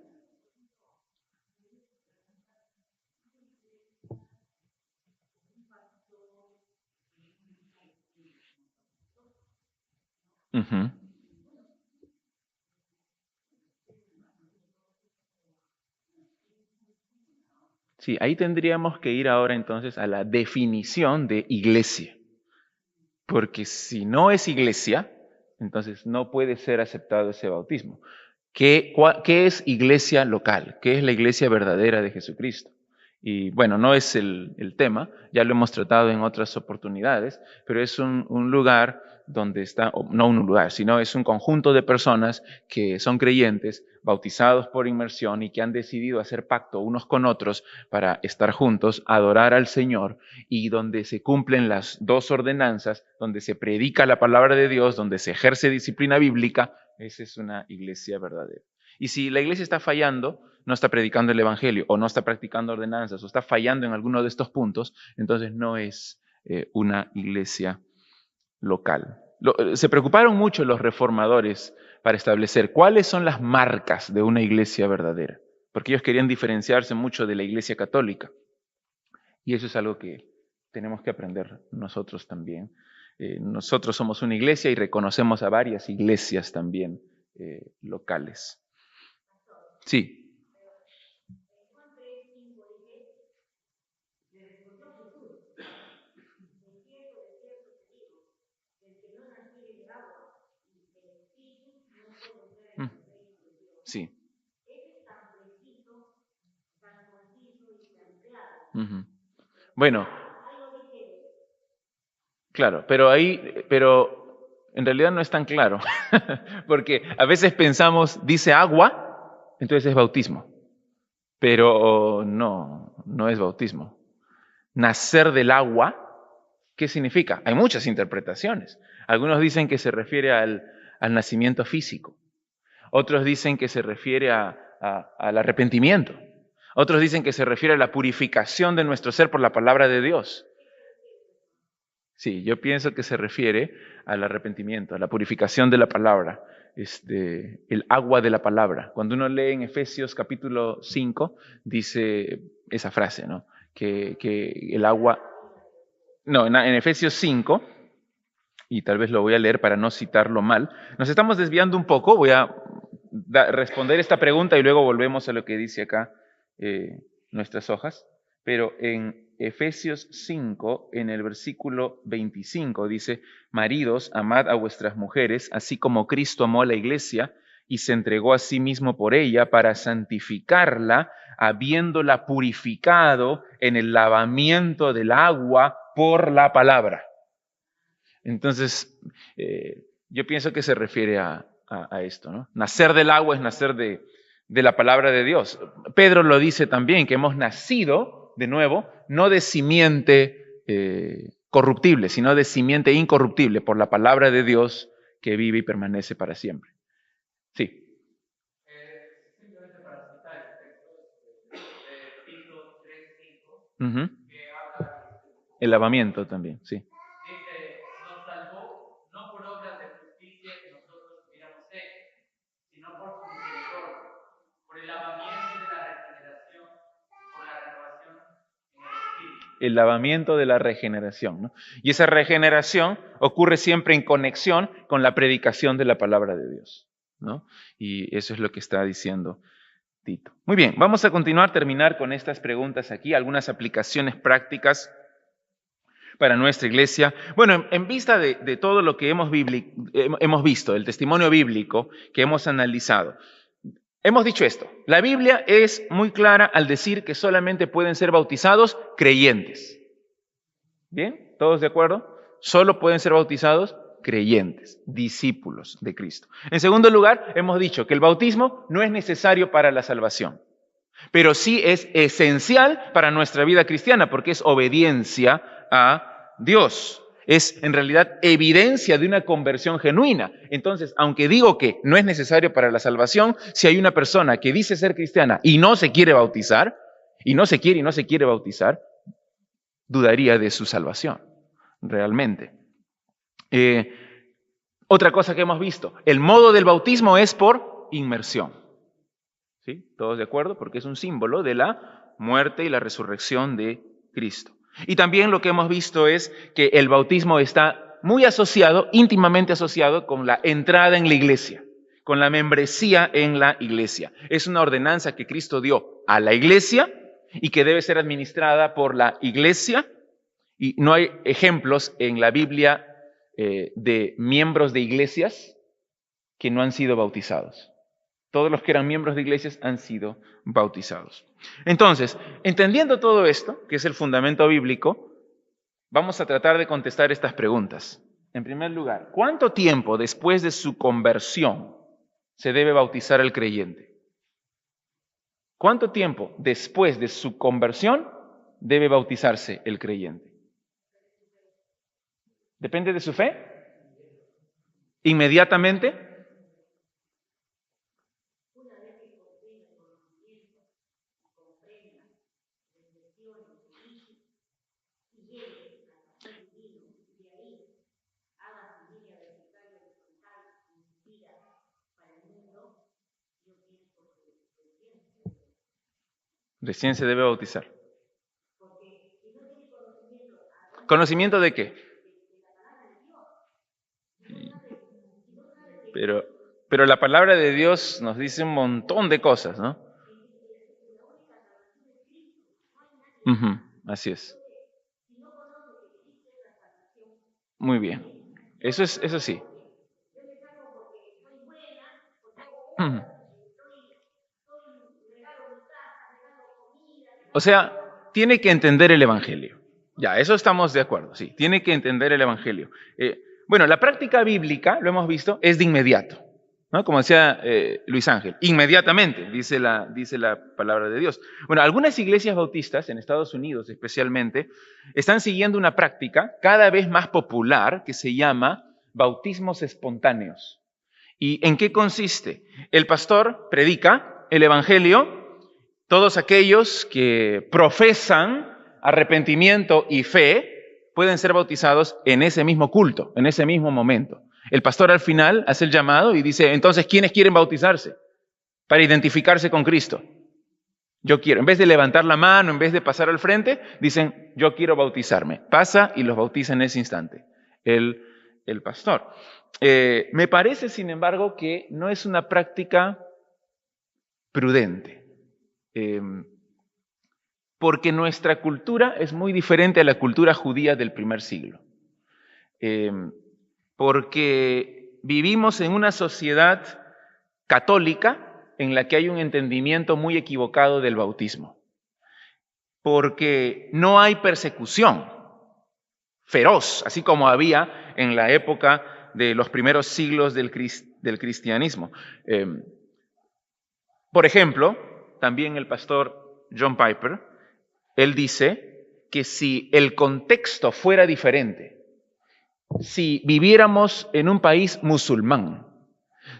Ujú. Sí, ahí tendríamos que ir ahora entonces a la definición de iglesia. Porque si no es iglesia, entonces no puede ser aceptado ese bautismo. ¿Qué es iglesia local? ¿Qué es la iglesia verdadera de Jesucristo? Y bueno, no es el tema, ya lo hemos tratado en otras oportunidades, pero es un lugar donde está, no un lugar, sino es un conjunto de personas que son creyentes, bautizados por inmersión y que han decidido hacer pacto unos con otros para estar juntos, adorar al Señor, y donde se cumplen las dos ordenanzas, donde se predica la palabra de Dios, donde se ejerce disciplina bíblica. Esa es una iglesia verdadera. Y si la iglesia está fallando, no está predicando el evangelio o no está practicando ordenanzas o está fallando en alguno de estos puntos, entonces no es una iglesia local. Se preocuparon mucho los reformadores para establecer cuáles son las marcas de una iglesia verdadera, porque ellos querían diferenciarse mucho de la iglesia católica. Y eso es algo que tenemos que aprender nosotros también. Nosotros somos una iglesia y reconocemos a varias iglesias también locales. Sí. Sí. Uh-huh. Bueno, claro, pero en realidad no es tan claro, porque a veces pensamos, dice agua, entonces es bautismo, pero no es bautismo. Nacer del agua, ¿qué significa? Hay muchas interpretaciones. Algunos dicen que se refiere al nacimiento físico, otros dicen que se refiere al arrepentimiento, otros dicen que se refiere a la purificación de nuestro ser por la palabra de Dios. Sí, yo pienso que se refiere al arrepentimiento, a la purificación de la palabra, el agua de la palabra. Cuando uno lee en Efesios capítulo 5, dice esa frase, ¿no? Que el agua... No, en Efesios 5, y tal vez lo voy a leer para no citarlo mal, nos estamos desviando un poco, voy a responder esta pregunta y luego volvemos a lo que dice acá nuestras hojas, pero en Efesios 5, en el versículo 25, dice: maridos, amad a vuestras mujeres, así como Cristo amó a la iglesia y se entregó a sí mismo por ella para santificarla, habiéndola purificado en el lavamiento del agua por la palabra. Entonces, yo pienso que se refiere a esto, ¿no? Nacer del agua es nacer de la palabra de Dios. Pedro lo dice también, que hemos nacido, de nuevo, no de simiente corruptible, sino de simiente incorruptible, por la palabra de Dios que vive y permanece para siempre. Sí. Simplemente para citar el texto de Tito 3:5, Uh-huh. que habla El lavamiento también, sí. dice, nos salvó no por obras de justicia que nosotros hubiéramos hecho, sino por su misericordia, por el lavamiento de la regeneración, por la renovación en el Espíritu. El lavamiento de la regeneración, ¿no? Y esa regeneración ocurre siempre en conexión con la predicación de la palabra de Dios, ¿no? Y eso es lo que está diciendo Tito. Muy bien, vamos a terminar con estas preguntas aquí, algunas aplicaciones prácticas para nuestra iglesia. Bueno, en vista de todo lo que hemos visto, el testimonio bíblico que hemos analizado, hemos dicho esto: la Biblia es muy clara al decir que solamente pueden ser bautizados creyentes. ¿Bien? ¿Todos de acuerdo? Solo pueden ser bautizados creyentes, discípulos de Cristo. En segundo lugar, hemos dicho que el bautismo no es necesario para la salvación, pero sí es esencial para nuestra vida cristiana porque es obediencia a Dios. Es en realidad evidencia de una conversión genuina. Entonces, aunque digo que no es necesario para la salvación, si hay una persona que dice ser cristiana y no se quiere bautizar, y no se quiere bautizar, dudaría de su salvación, realmente. Otra cosa que hemos visto, el modo del bautismo es por inmersión. ¿Sí? ¿Todos de acuerdo? Porque es un símbolo de la muerte y la resurrección de Cristo. Y también lo que hemos visto es que el bautismo está muy asociado, íntimamente asociado con la entrada en la iglesia, con la membresía en la iglesia. Es una ordenanza que Cristo dio a la iglesia y que debe ser administrada por la iglesia. Y no hay ejemplos en la Biblia de miembros de iglesias que no han sido bautizados. Todos los que eran miembros de iglesias han sido bautizados. Entonces, entendiendo todo esto, que es el fundamento bíblico, vamos a tratar de contestar estas preguntas. En primer lugar, ¿cuánto tiempo después de su conversión se debe bautizar el creyente? ¿Cuánto tiempo después de su conversión debe bautizarse el creyente? ¿Depende de su fe? ¿Inmediatamente? Recién se debe bautizar. ¿Conocimiento de qué? Pero la palabra de Dios nos dice un montón de cosas, ¿no? Ujú, así es. Muy bien. Eso sí. Ujú. O sea, tiene que entender el Evangelio. Ya, eso estamos de acuerdo, sí. Tiene que entender el Evangelio. Bueno, la práctica bíblica, lo hemos visto, es de inmediato, ¿no? Como decía Luis Ángel, inmediatamente, dice la palabra de Dios. Bueno, algunas iglesias bautistas, en Estados Unidos especialmente, están siguiendo una práctica cada vez más popular que se llama bautismos espontáneos. ¿Y en qué consiste? El pastor predica el Evangelio. Todos aquellos que profesan arrepentimiento y fe pueden ser bautizados en ese mismo culto, en ese mismo momento. El pastor al final hace el llamado y dice, entonces, ¿quiénes quieren bautizarse? Para identificarse con Cristo. Yo quiero. En vez de levantar la mano, en vez de pasar al frente, dicen, yo quiero bautizarme. Pasa y los bautiza en ese instante el pastor. Me parece, sin embargo, que no es una práctica prudente. Porque nuestra cultura es muy diferente a la cultura judía del primer siglo. Porque vivimos en una sociedad católica en la que hay un entendimiento muy equivocado del bautismo. Porque no hay persecución feroz, así como había en la época de los primeros siglos del cristianismo. Por ejemplo, también el pastor John Piper, él dice que si el contexto fuera diferente, si viviéramos en un país musulmán,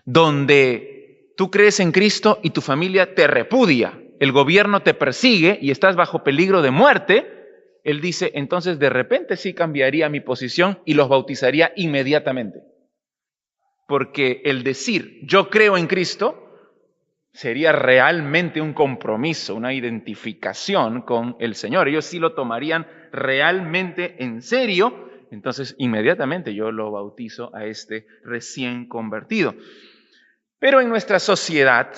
donde tú crees en Cristo y tu familia te repudia, el gobierno te persigue y estás bajo peligro de muerte, él dice, entonces de repente sí cambiaría mi posición y los bautizaría inmediatamente. Porque el decir, yo creo en Cristo, sería realmente un compromiso, una identificación con el Señor. Ellos sí lo tomarían realmente en serio, entonces inmediatamente yo lo bautizo a este recién convertido. Pero en nuestra sociedad,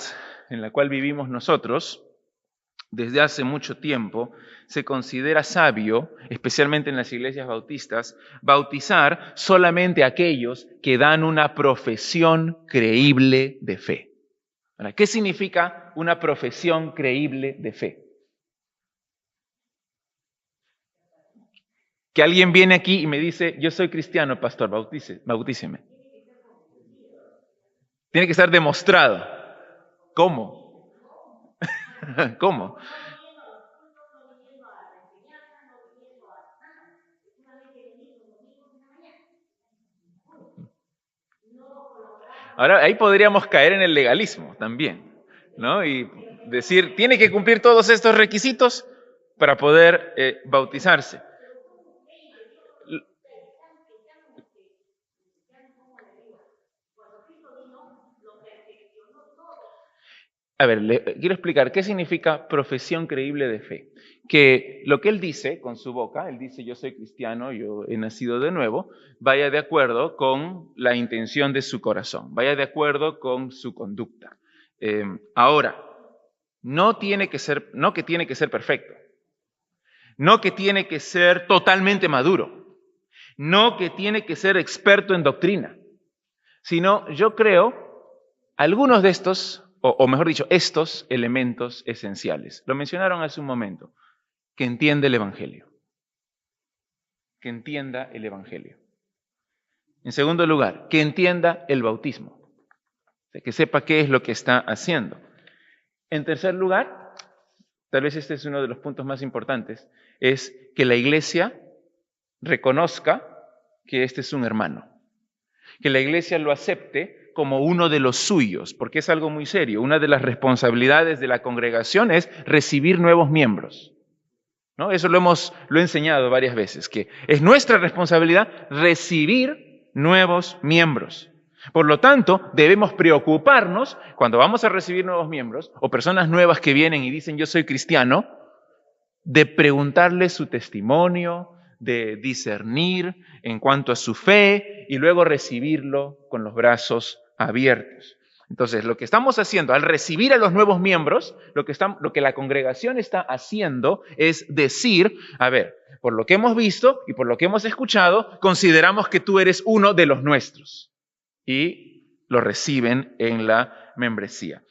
en la cual vivimos nosotros, desde hace mucho tiempo, se considera sabio, especialmente en las iglesias bautistas, bautizar solamente a aquellos que dan una profesión creíble de fe. ¿Qué significa una profesión creíble de fe? Que alguien viene aquí y me dice, yo soy cristiano, pastor, bautíceme. Tiene que estar demostrado. ¿Cómo? ¿Cómo? Ahora, ahí podríamos caer en el legalismo también, ¿no? Y decir, tiene que cumplir todos estos requisitos para poder bautizarse. A ver, le quiero explicar qué significa profesión creíble de fe. Que lo que él dice con su boca, él dice yo soy cristiano, yo he nacido de nuevo, vaya de acuerdo con la intención de su corazón, vaya de acuerdo con su conducta. Ahora, no que tiene que ser perfecto, no que tiene que ser totalmente maduro, no que tiene que ser experto en doctrina, sino yo creo algunos de estos o mejor dicho, estos elementos esenciales. Lo mencionaron hace un momento. Que entienda el Evangelio. Que entienda el Evangelio. En segundo lugar, que entienda el bautismo. O sea, que sepa qué es lo que está haciendo. En tercer lugar, tal vez este es uno de los puntos más importantes, es que la iglesia reconozca que este es un hermano. Que la iglesia lo acepte como uno de los suyos, porque es algo muy serio. Una de las responsabilidades de la congregación es recibir nuevos miembros, ¿no? Eso lo he enseñado varias veces, que es nuestra responsabilidad recibir nuevos miembros. Por lo tanto, debemos preocuparnos cuando vamos a recibir nuevos miembros o personas nuevas que vienen y dicen yo soy cristiano, de preguntarles su testimonio, de discernir en cuanto a su fe y luego recibirlo con los brazos abiertos. Entonces, lo que estamos haciendo al recibir a los nuevos miembros, lo que la congregación está haciendo es decir, a ver, por lo que hemos visto y por lo que hemos escuchado, consideramos que tú eres uno de los nuestros. Y lo reciben en la membresía.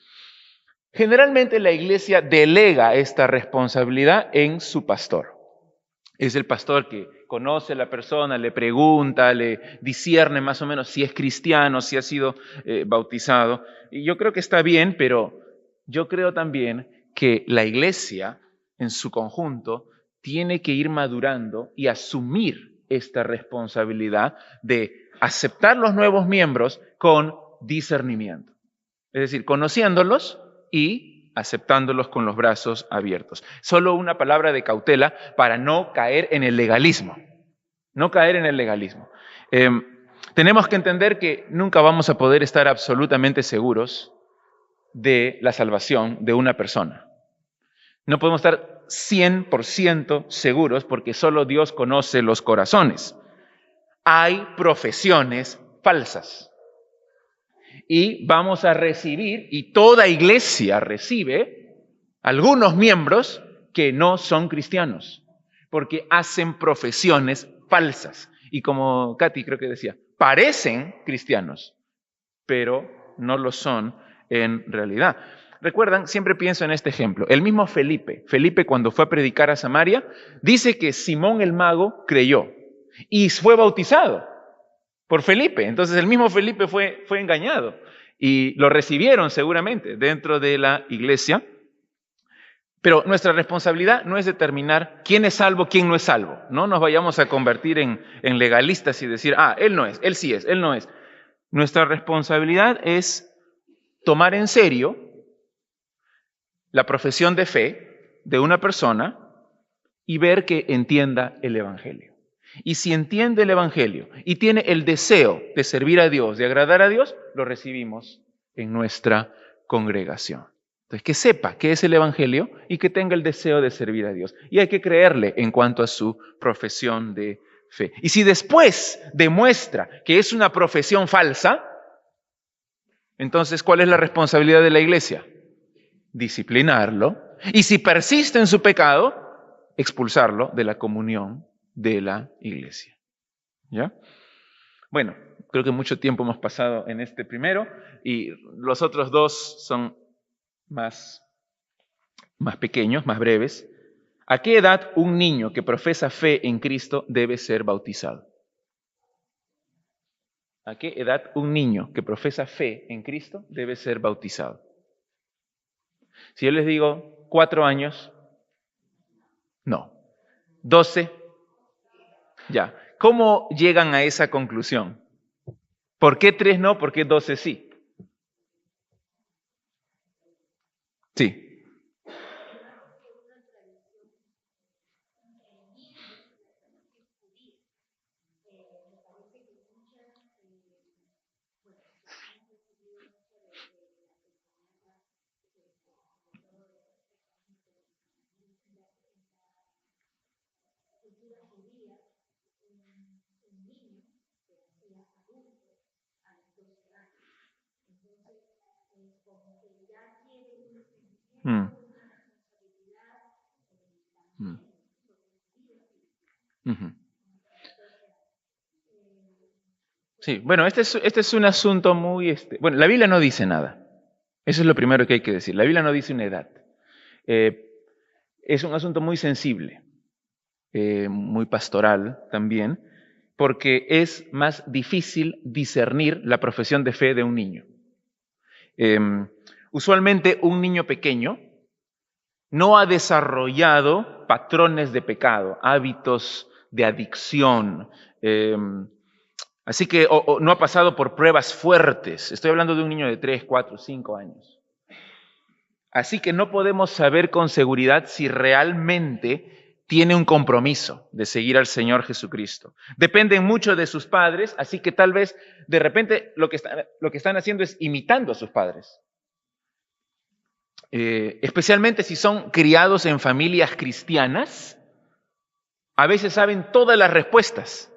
Generalmente la iglesia delega esta responsabilidad en su pastor. Es el pastor que conoce a la persona, le pregunta, le discierne más o menos si es cristiano, si ha sido bautizado. Y yo creo que está bien, pero yo creo también que la iglesia en su conjunto tiene que ir madurando y asumir esta responsabilidad de aceptar los nuevos miembros con discernimiento. Es decir, conociéndolos y aceptándolos con los brazos abiertos. Solo una palabra de cautela para no caer en el legalismo. No caer en el legalismo. Tenemos que entender que nunca vamos a poder estar absolutamente seguros de la salvación de una persona. No podemos estar 100% seguros porque solo Dios conoce los corazones. Hay profesiones falsas. Y vamos a recibir, y toda iglesia recibe, algunos miembros que no son cristianos, porque hacen profesiones falsas. Y como Katy creo que decía, parecen cristianos, pero no lo son en realidad. ¿Recuerdan? Siempre pienso en este ejemplo. El mismo Felipe cuando fue a predicar a Samaria, dice que Simón el mago creyó y fue bautizado por Felipe. Entonces el mismo Felipe fue engañado y lo recibieron seguramente dentro de la iglesia. Pero nuestra responsabilidad no es determinar quién es salvo, quién no es salvo. No nos vayamos a convertir en legalistas y decir, él no es, él sí es, él no es. Nuestra responsabilidad es tomar en serio la profesión de fe de una persona y ver que entienda el Evangelio. Y si entiende el Evangelio y tiene el deseo de servir a Dios, de agradar a Dios, lo recibimos en nuestra congregación. Entonces, que sepa qué es el Evangelio y que tenga el deseo de servir a Dios. Y hay que creerle en cuanto a su profesión de fe. Y si después demuestra que es una profesión falsa, entonces, ¿cuál es la responsabilidad de la iglesia? Disciplinarlo. Y si persiste en su pecado, expulsarlo de la comunión de la iglesia. ¿Ya? Bueno, creo que mucho tiempo hemos pasado en este primero y los otros dos son más pequeños, más breves. ¿A qué edad un niño que profesa fe en Cristo debe ser bautizado? ¿A qué edad un niño que profesa fe en Cristo debe ser bautizado? Si yo les digo 4 años, no. 12, ya. ¿Cómo llegan a esa conclusión? ¿Por qué 3 no? ¿Por qué 12 sí? Sí. Mm. Mm. Ujú. Sí, bueno, este es un asunto muy... Bueno, la Biblia no dice nada. Eso es lo primero que hay que decir. La Biblia no dice una edad. Es un asunto muy sensible, muy pastoral también, porque es más difícil discernir la profesión de fe de un niño. Usualmente un niño pequeño no ha desarrollado patrones de pecado, hábitos de adicción, así que no ha pasado por pruebas fuertes. Estoy hablando de un niño de 3, 4, 5 años. Así que no podemos saber con seguridad si realmente tiene un compromiso de seguir al Señor Jesucristo. Dependen mucho de sus padres, así que tal vez de repente lo que están haciendo es imitando a sus padres. Especialmente si son criados en familias cristianas, a veces saben todas las respuestas.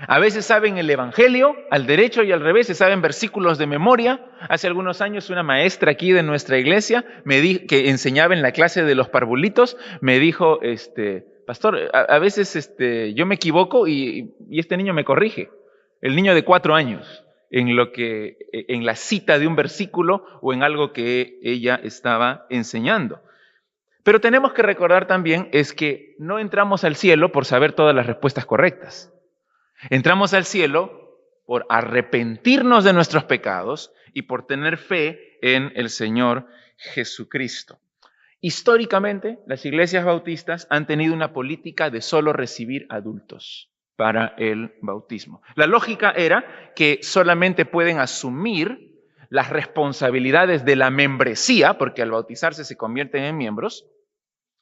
A veces saben el Evangelio, al derecho y al revés, se saben versículos de memoria. Hace algunos años una maestra aquí de nuestra iglesia que enseñaba en la clase de los parvulitos, me dijo, pastor, a veces yo me equivoco y este niño me corrige. El niño de 4 años, en la cita de un versículo o en algo que ella estaba enseñando. Pero tenemos que recordar también es que no entramos al cielo por saber todas las respuestas correctas. Entramos al cielo por arrepentirnos de nuestros pecados y por tener fe en el Señor Jesucristo. Históricamente, las iglesias bautistas han tenido una política de solo recibir adultos para el bautismo. La lógica era que solamente pueden asumir las responsabilidades de la membresía, porque al bautizarse se convierten en miembros,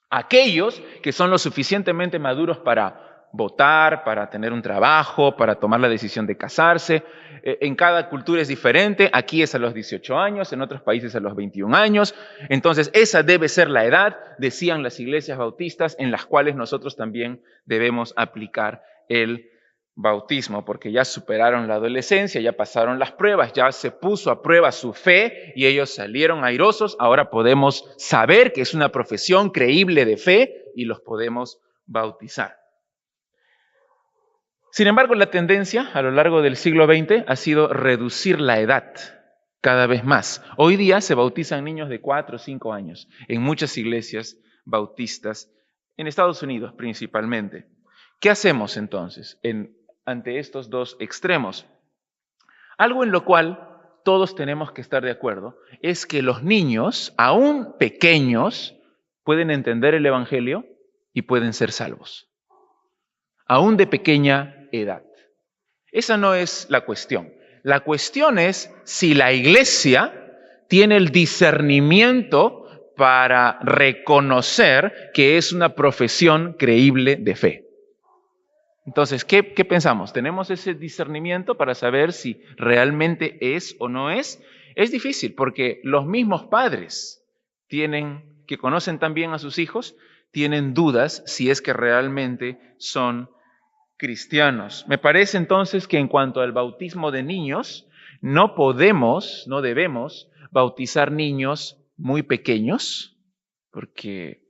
aquellos que son lo suficientemente maduros para votar, para tener un trabajo, para tomar la decisión de casarse. En cada cultura es diferente. Aquí es a los 18 años, en otros países a los 21 años. Entonces, esa debe ser la edad, decían las iglesias bautistas, en las cuales nosotros también debemos aplicar el bautismo, porque ya superaron la adolescencia, ya pasaron las pruebas, ya se puso a prueba su fe y ellos salieron airosos. Ahora podemos saber que es una profesión creíble de fe y los podemos bautizar. Sin embargo, la tendencia a lo largo del siglo XX ha sido reducir la edad cada vez más. Hoy día se bautizan niños de 4 o 5 años en muchas iglesias bautistas, en Estados Unidos principalmente. ¿Qué hacemos entonces ante estos dos extremos? Algo en lo cual todos tenemos que estar de acuerdo es que los niños, aún pequeños, pueden entender el Evangelio y pueden ser salvos, aún de pequeña edad. Esa no es la cuestión. La cuestión es si la iglesia tiene el discernimiento para reconocer que es una profesión creíble de fe. Entonces, ¿qué pensamos? ¿Tenemos ese discernimiento para saber si realmente es o no es? Es difícil porque los mismos padres que conocen también a sus hijos, tienen dudas si es que realmente son cristianos. Me parece entonces que en cuanto al bautismo de niños, no debemos bautizar niños muy pequeños, porque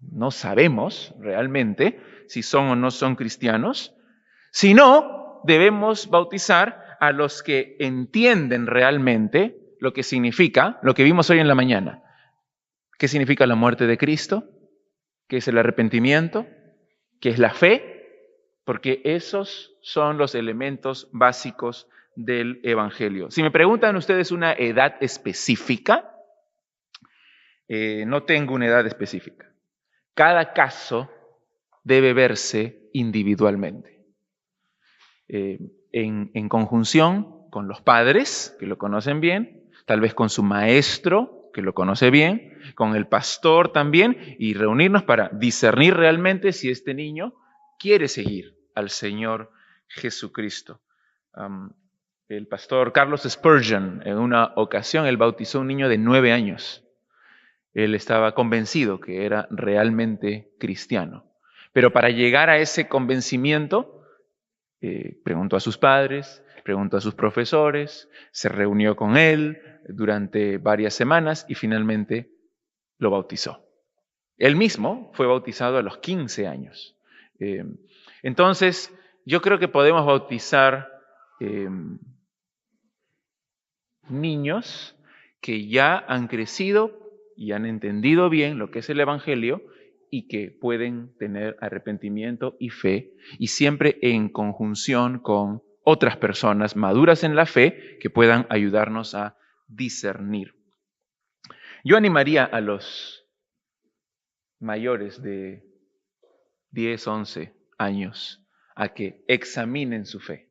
no sabemos realmente si son o no son cristianos, sino debemos bautizar a los que entienden realmente lo que significa, lo que vimos hoy en la mañana. ¿Qué significa la muerte de Cristo? ¿Qué es el arrepentimiento? ¿Qué es la fe? Porque esos son los elementos básicos del Evangelio. Si me preguntan ustedes una edad específica, no tengo una edad específica. Cada caso debe verse individualmente, en conjunción con los padres, que lo conocen bien, tal vez con su maestro, que lo conoce bien, con el pastor también, y reunirnos para discernir realmente si este niño quiere seguir al Señor Jesucristo. El pastor Carlos Spurgeon, en una ocasión, él bautizó a un niño de 9 años. Él estaba convencido que era realmente cristiano. Pero para llegar a ese convencimiento, preguntó a sus padres, preguntó a sus profesores, se reunió con él durante varias semanas y finalmente lo bautizó. Él mismo fue bautizado a los 15 años. Entonces, yo creo que podemos bautizar niños que ya han crecido y han entendido bien lo que es el Evangelio y que pueden tener arrepentimiento y fe, y siempre en conjunción con otras personas maduras en la fe que puedan ayudarnos a discernir. Yo animaría a los mayores de 10, 11 años a que examinen su fe,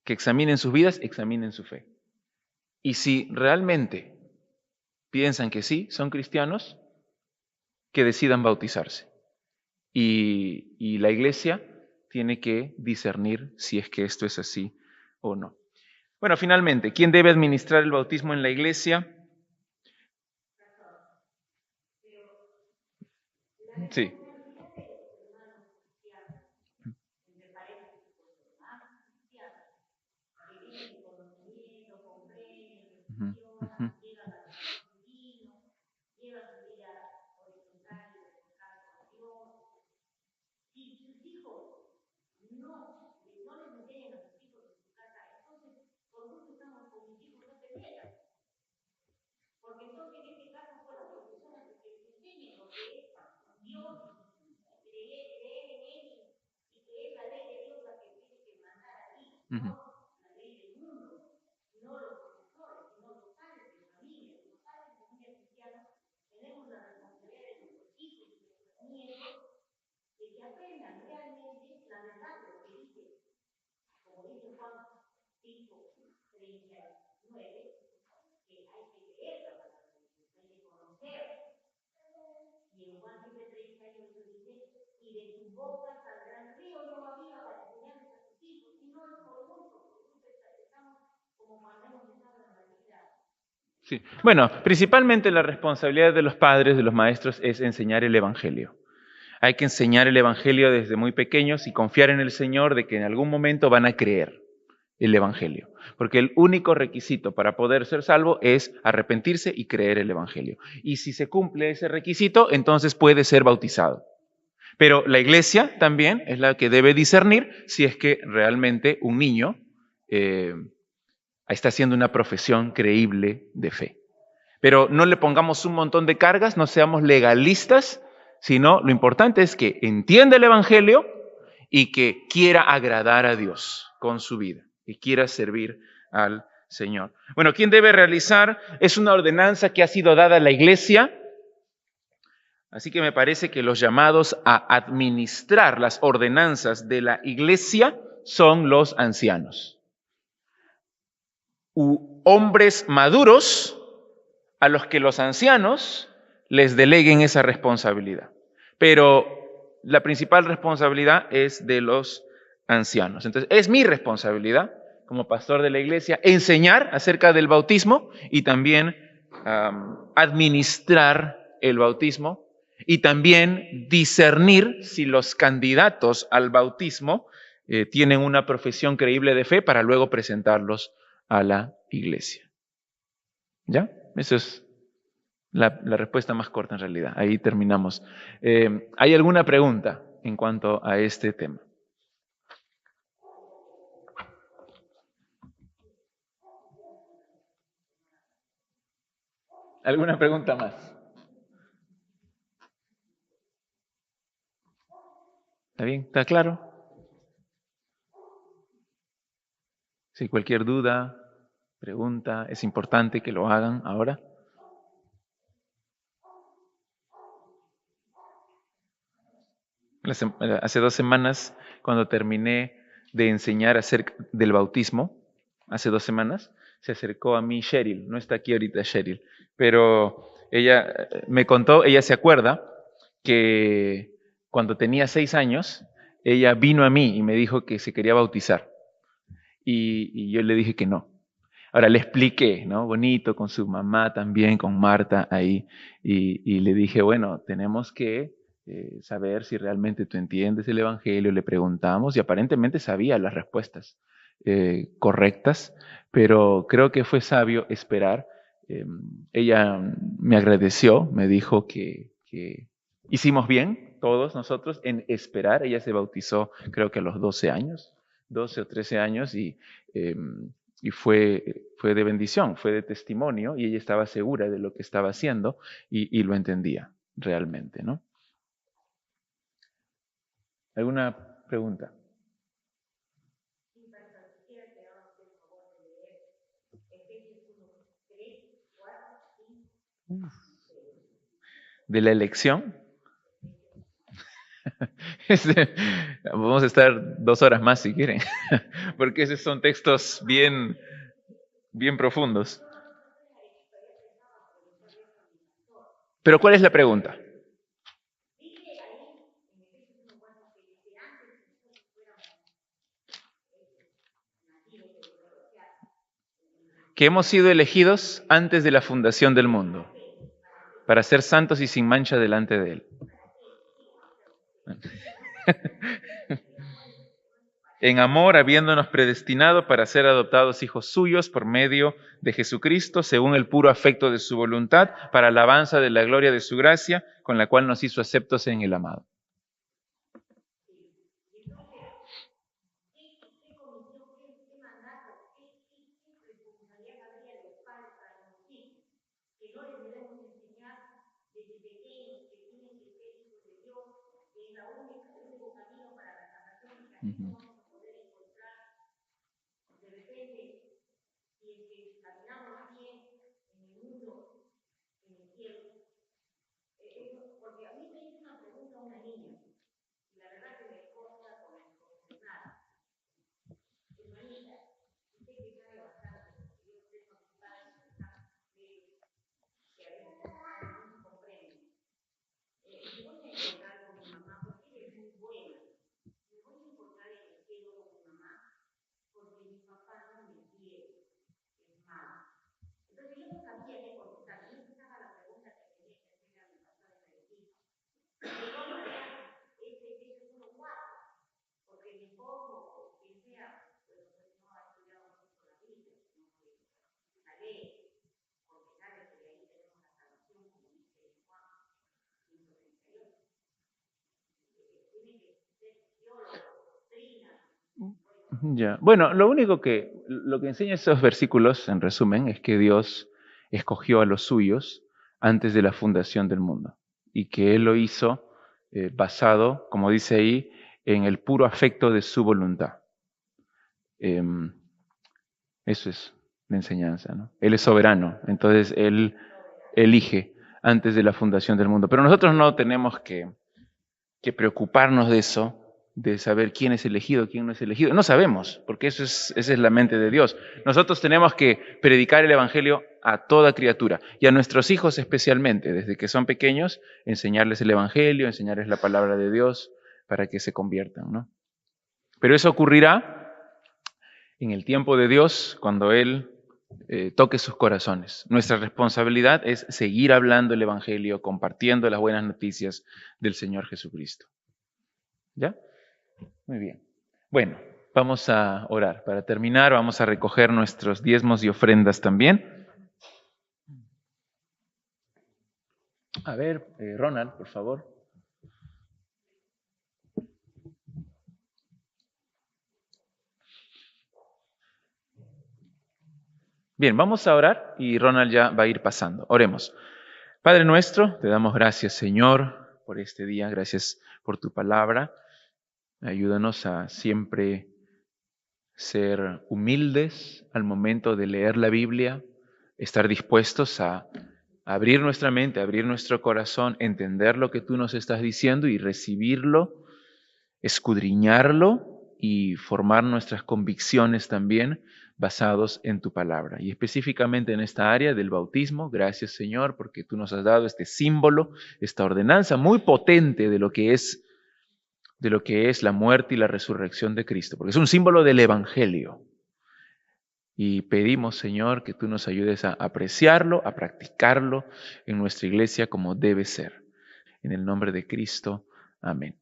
que examinen sus vidas, examinen su fe. Y si realmente piensan que sí, son cristianos, que decidan bautizarse. Y la iglesia tiene que discernir si es que esto es así o no. Bueno, finalmente, ¿quién debe administrar el bautismo en la iglesia? Sí. Ujú, ujú. Ujú. Sí. Bueno, principalmente la responsabilidad de los padres, de los maestros, es enseñar el Evangelio. Hay que enseñar el Evangelio desde muy pequeños y confiar en el Señor de que en algún momento van a creer el Evangelio. Porque el único requisito para poder ser salvo es arrepentirse y creer el Evangelio. Y si se cumple ese requisito, entonces puede ser bautizado. Pero la iglesia también es la que debe discernir si es que realmente un niño está haciendo una profesión creíble de fe. Pero no le pongamos un montón de cargas, no seamos legalistas, sino lo importante es que entienda el Evangelio y que quiera agradar a Dios con su vida y quiera servir al Señor. Bueno, ¿quién debe realizar? Es una ordenanza que ha sido dada a la iglesia, así que me parece que los llamados a administrar las ordenanzas de la iglesia son los ancianos. Hombres maduros a los que los ancianos les deleguen esa responsabilidad. Pero la principal responsabilidad es de los ancianos. Entonces, es mi responsabilidad como pastor de la iglesia enseñar acerca del bautismo y también administrar el bautismo y también discernir si los candidatos al bautismo tienen una profesión creíble de fe para luego presentarlos a la iglesia. ¿Ya? Eso es la respuesta más corta en realidad. Ahí terminamos. ¿Hay alguna pregunta en cuanto a este tema? ¿Alguna pregunta más? ¿Está bien? ¿Está claro? Si cualquier duda, pregunta, es importante que lo hagan ahora. Hace 2 semanas, cuando terminé de enseñar acerca del bautismo, hace 2 semanas, se acercó a mí Cheryl, no está aquí ahorita Cheryl, pero ella me contó, ella se acuerda que cuando tenía 6 años, ella vino a mí y me dijo que se quería bautizar. Y yo le dije que no. Ahora le expliqué, ¿no? Bonito, con su mamá también, con Marta ahí, y le dije, bueno, tenemos que saber si realmente tú entiendes el Evangelio. Le preguntamos y aparentemente sabía las respuestas correctas, pero creo que fue sabio esperar. Ella me agradeció, me dijo que hicimos bien todos nosotros en esperar. Ella se bautizó creo que a los 12 años, 12 o 13 años, y Y fue de bendición, fue de testimonio, y ella estaba segura de lo que estaba haciendo y lo entendía realmente, ¿no? ¿Alguna pregunta? ¿De la elección? Vamos a estar 2 horas más si quieren, porque esos son textos bien profundos. Pero ¿cuál es la pregunta? Que hemos sido elegidos antes de la fundación del mundo, para ser santos y sin mancha delante de Él. En amor, habiéndonos predestinado para ser adoptados hijos suyos por medio de Jesucristo, según el puro afecto de su voluntad, para alabanza de la gloria de su gracia, con la cual nos hizo aceptos en el amado. Uh-huh. Ya. Bueno, lo que enseña esos versículos, en resumen, es que Dios escogió a los suyos antes de la fundación del mundo y que Él lo hizo basado, como dice ahí, en el puro afecto de su voluntad. Eso es la enseñanza, ¿no? Él es soberano, entonces Él elige antes de la fundación del mundo. Pero nosotros no tenemos que preocuparnos de eso, de saber quién es elegido, quién no es elegido. No sabemos, porque esa es la mente de Dios. Nosotros tenemos que predicar el Evangelio a toda criatura y a nuestros hijos especialmente, desde que son pequeños, enseñarles el Evangelio, enseñarles la palabra de Dios para que se conviertan, ¿no? Pero eso ocurrirá en el tiempo de Dios, cuando Él toque sus corazones. Nuestra responsabilidad es seguir hablando el Evangelio, compartiendo las buenas noticias del Señor Jesucristo. ¿Ya? Muy bien. Bueno, vamos a orar. Para terminar, vamos a recoger nuestros diezmos y ofrendas también. A ver, Ronald, por favor. Bien, vamos a orar y Ronald ya va a ir pasando. Oremos. Padre nuestro, te damos gracias, Señor, por este día. Gracias por tu palabra. Ayúdanos a siempre ser humildes al momento de leer la Biblia, estar dispuestos a abrir nuestra mente, abrir nuestro corazón, entender lo que tú nos estás diciendo y recibirlo, escudriñarlo y formar nuestras convicciones también basados en tu palabra. Y específicamente en esta área del bautismo, gracias Señor, porque tú nos has dado este símbolo, esta ordenanza muy potente de lo que es la muerte y la resurrección de Cristo, porque es un símbolo del Evangelio. Y pedimos, Señor, que tú nos ayudes a apreciarlo, a practicarlo en nuestra iglesia como debe ser. En el nombre de Cristo, amén.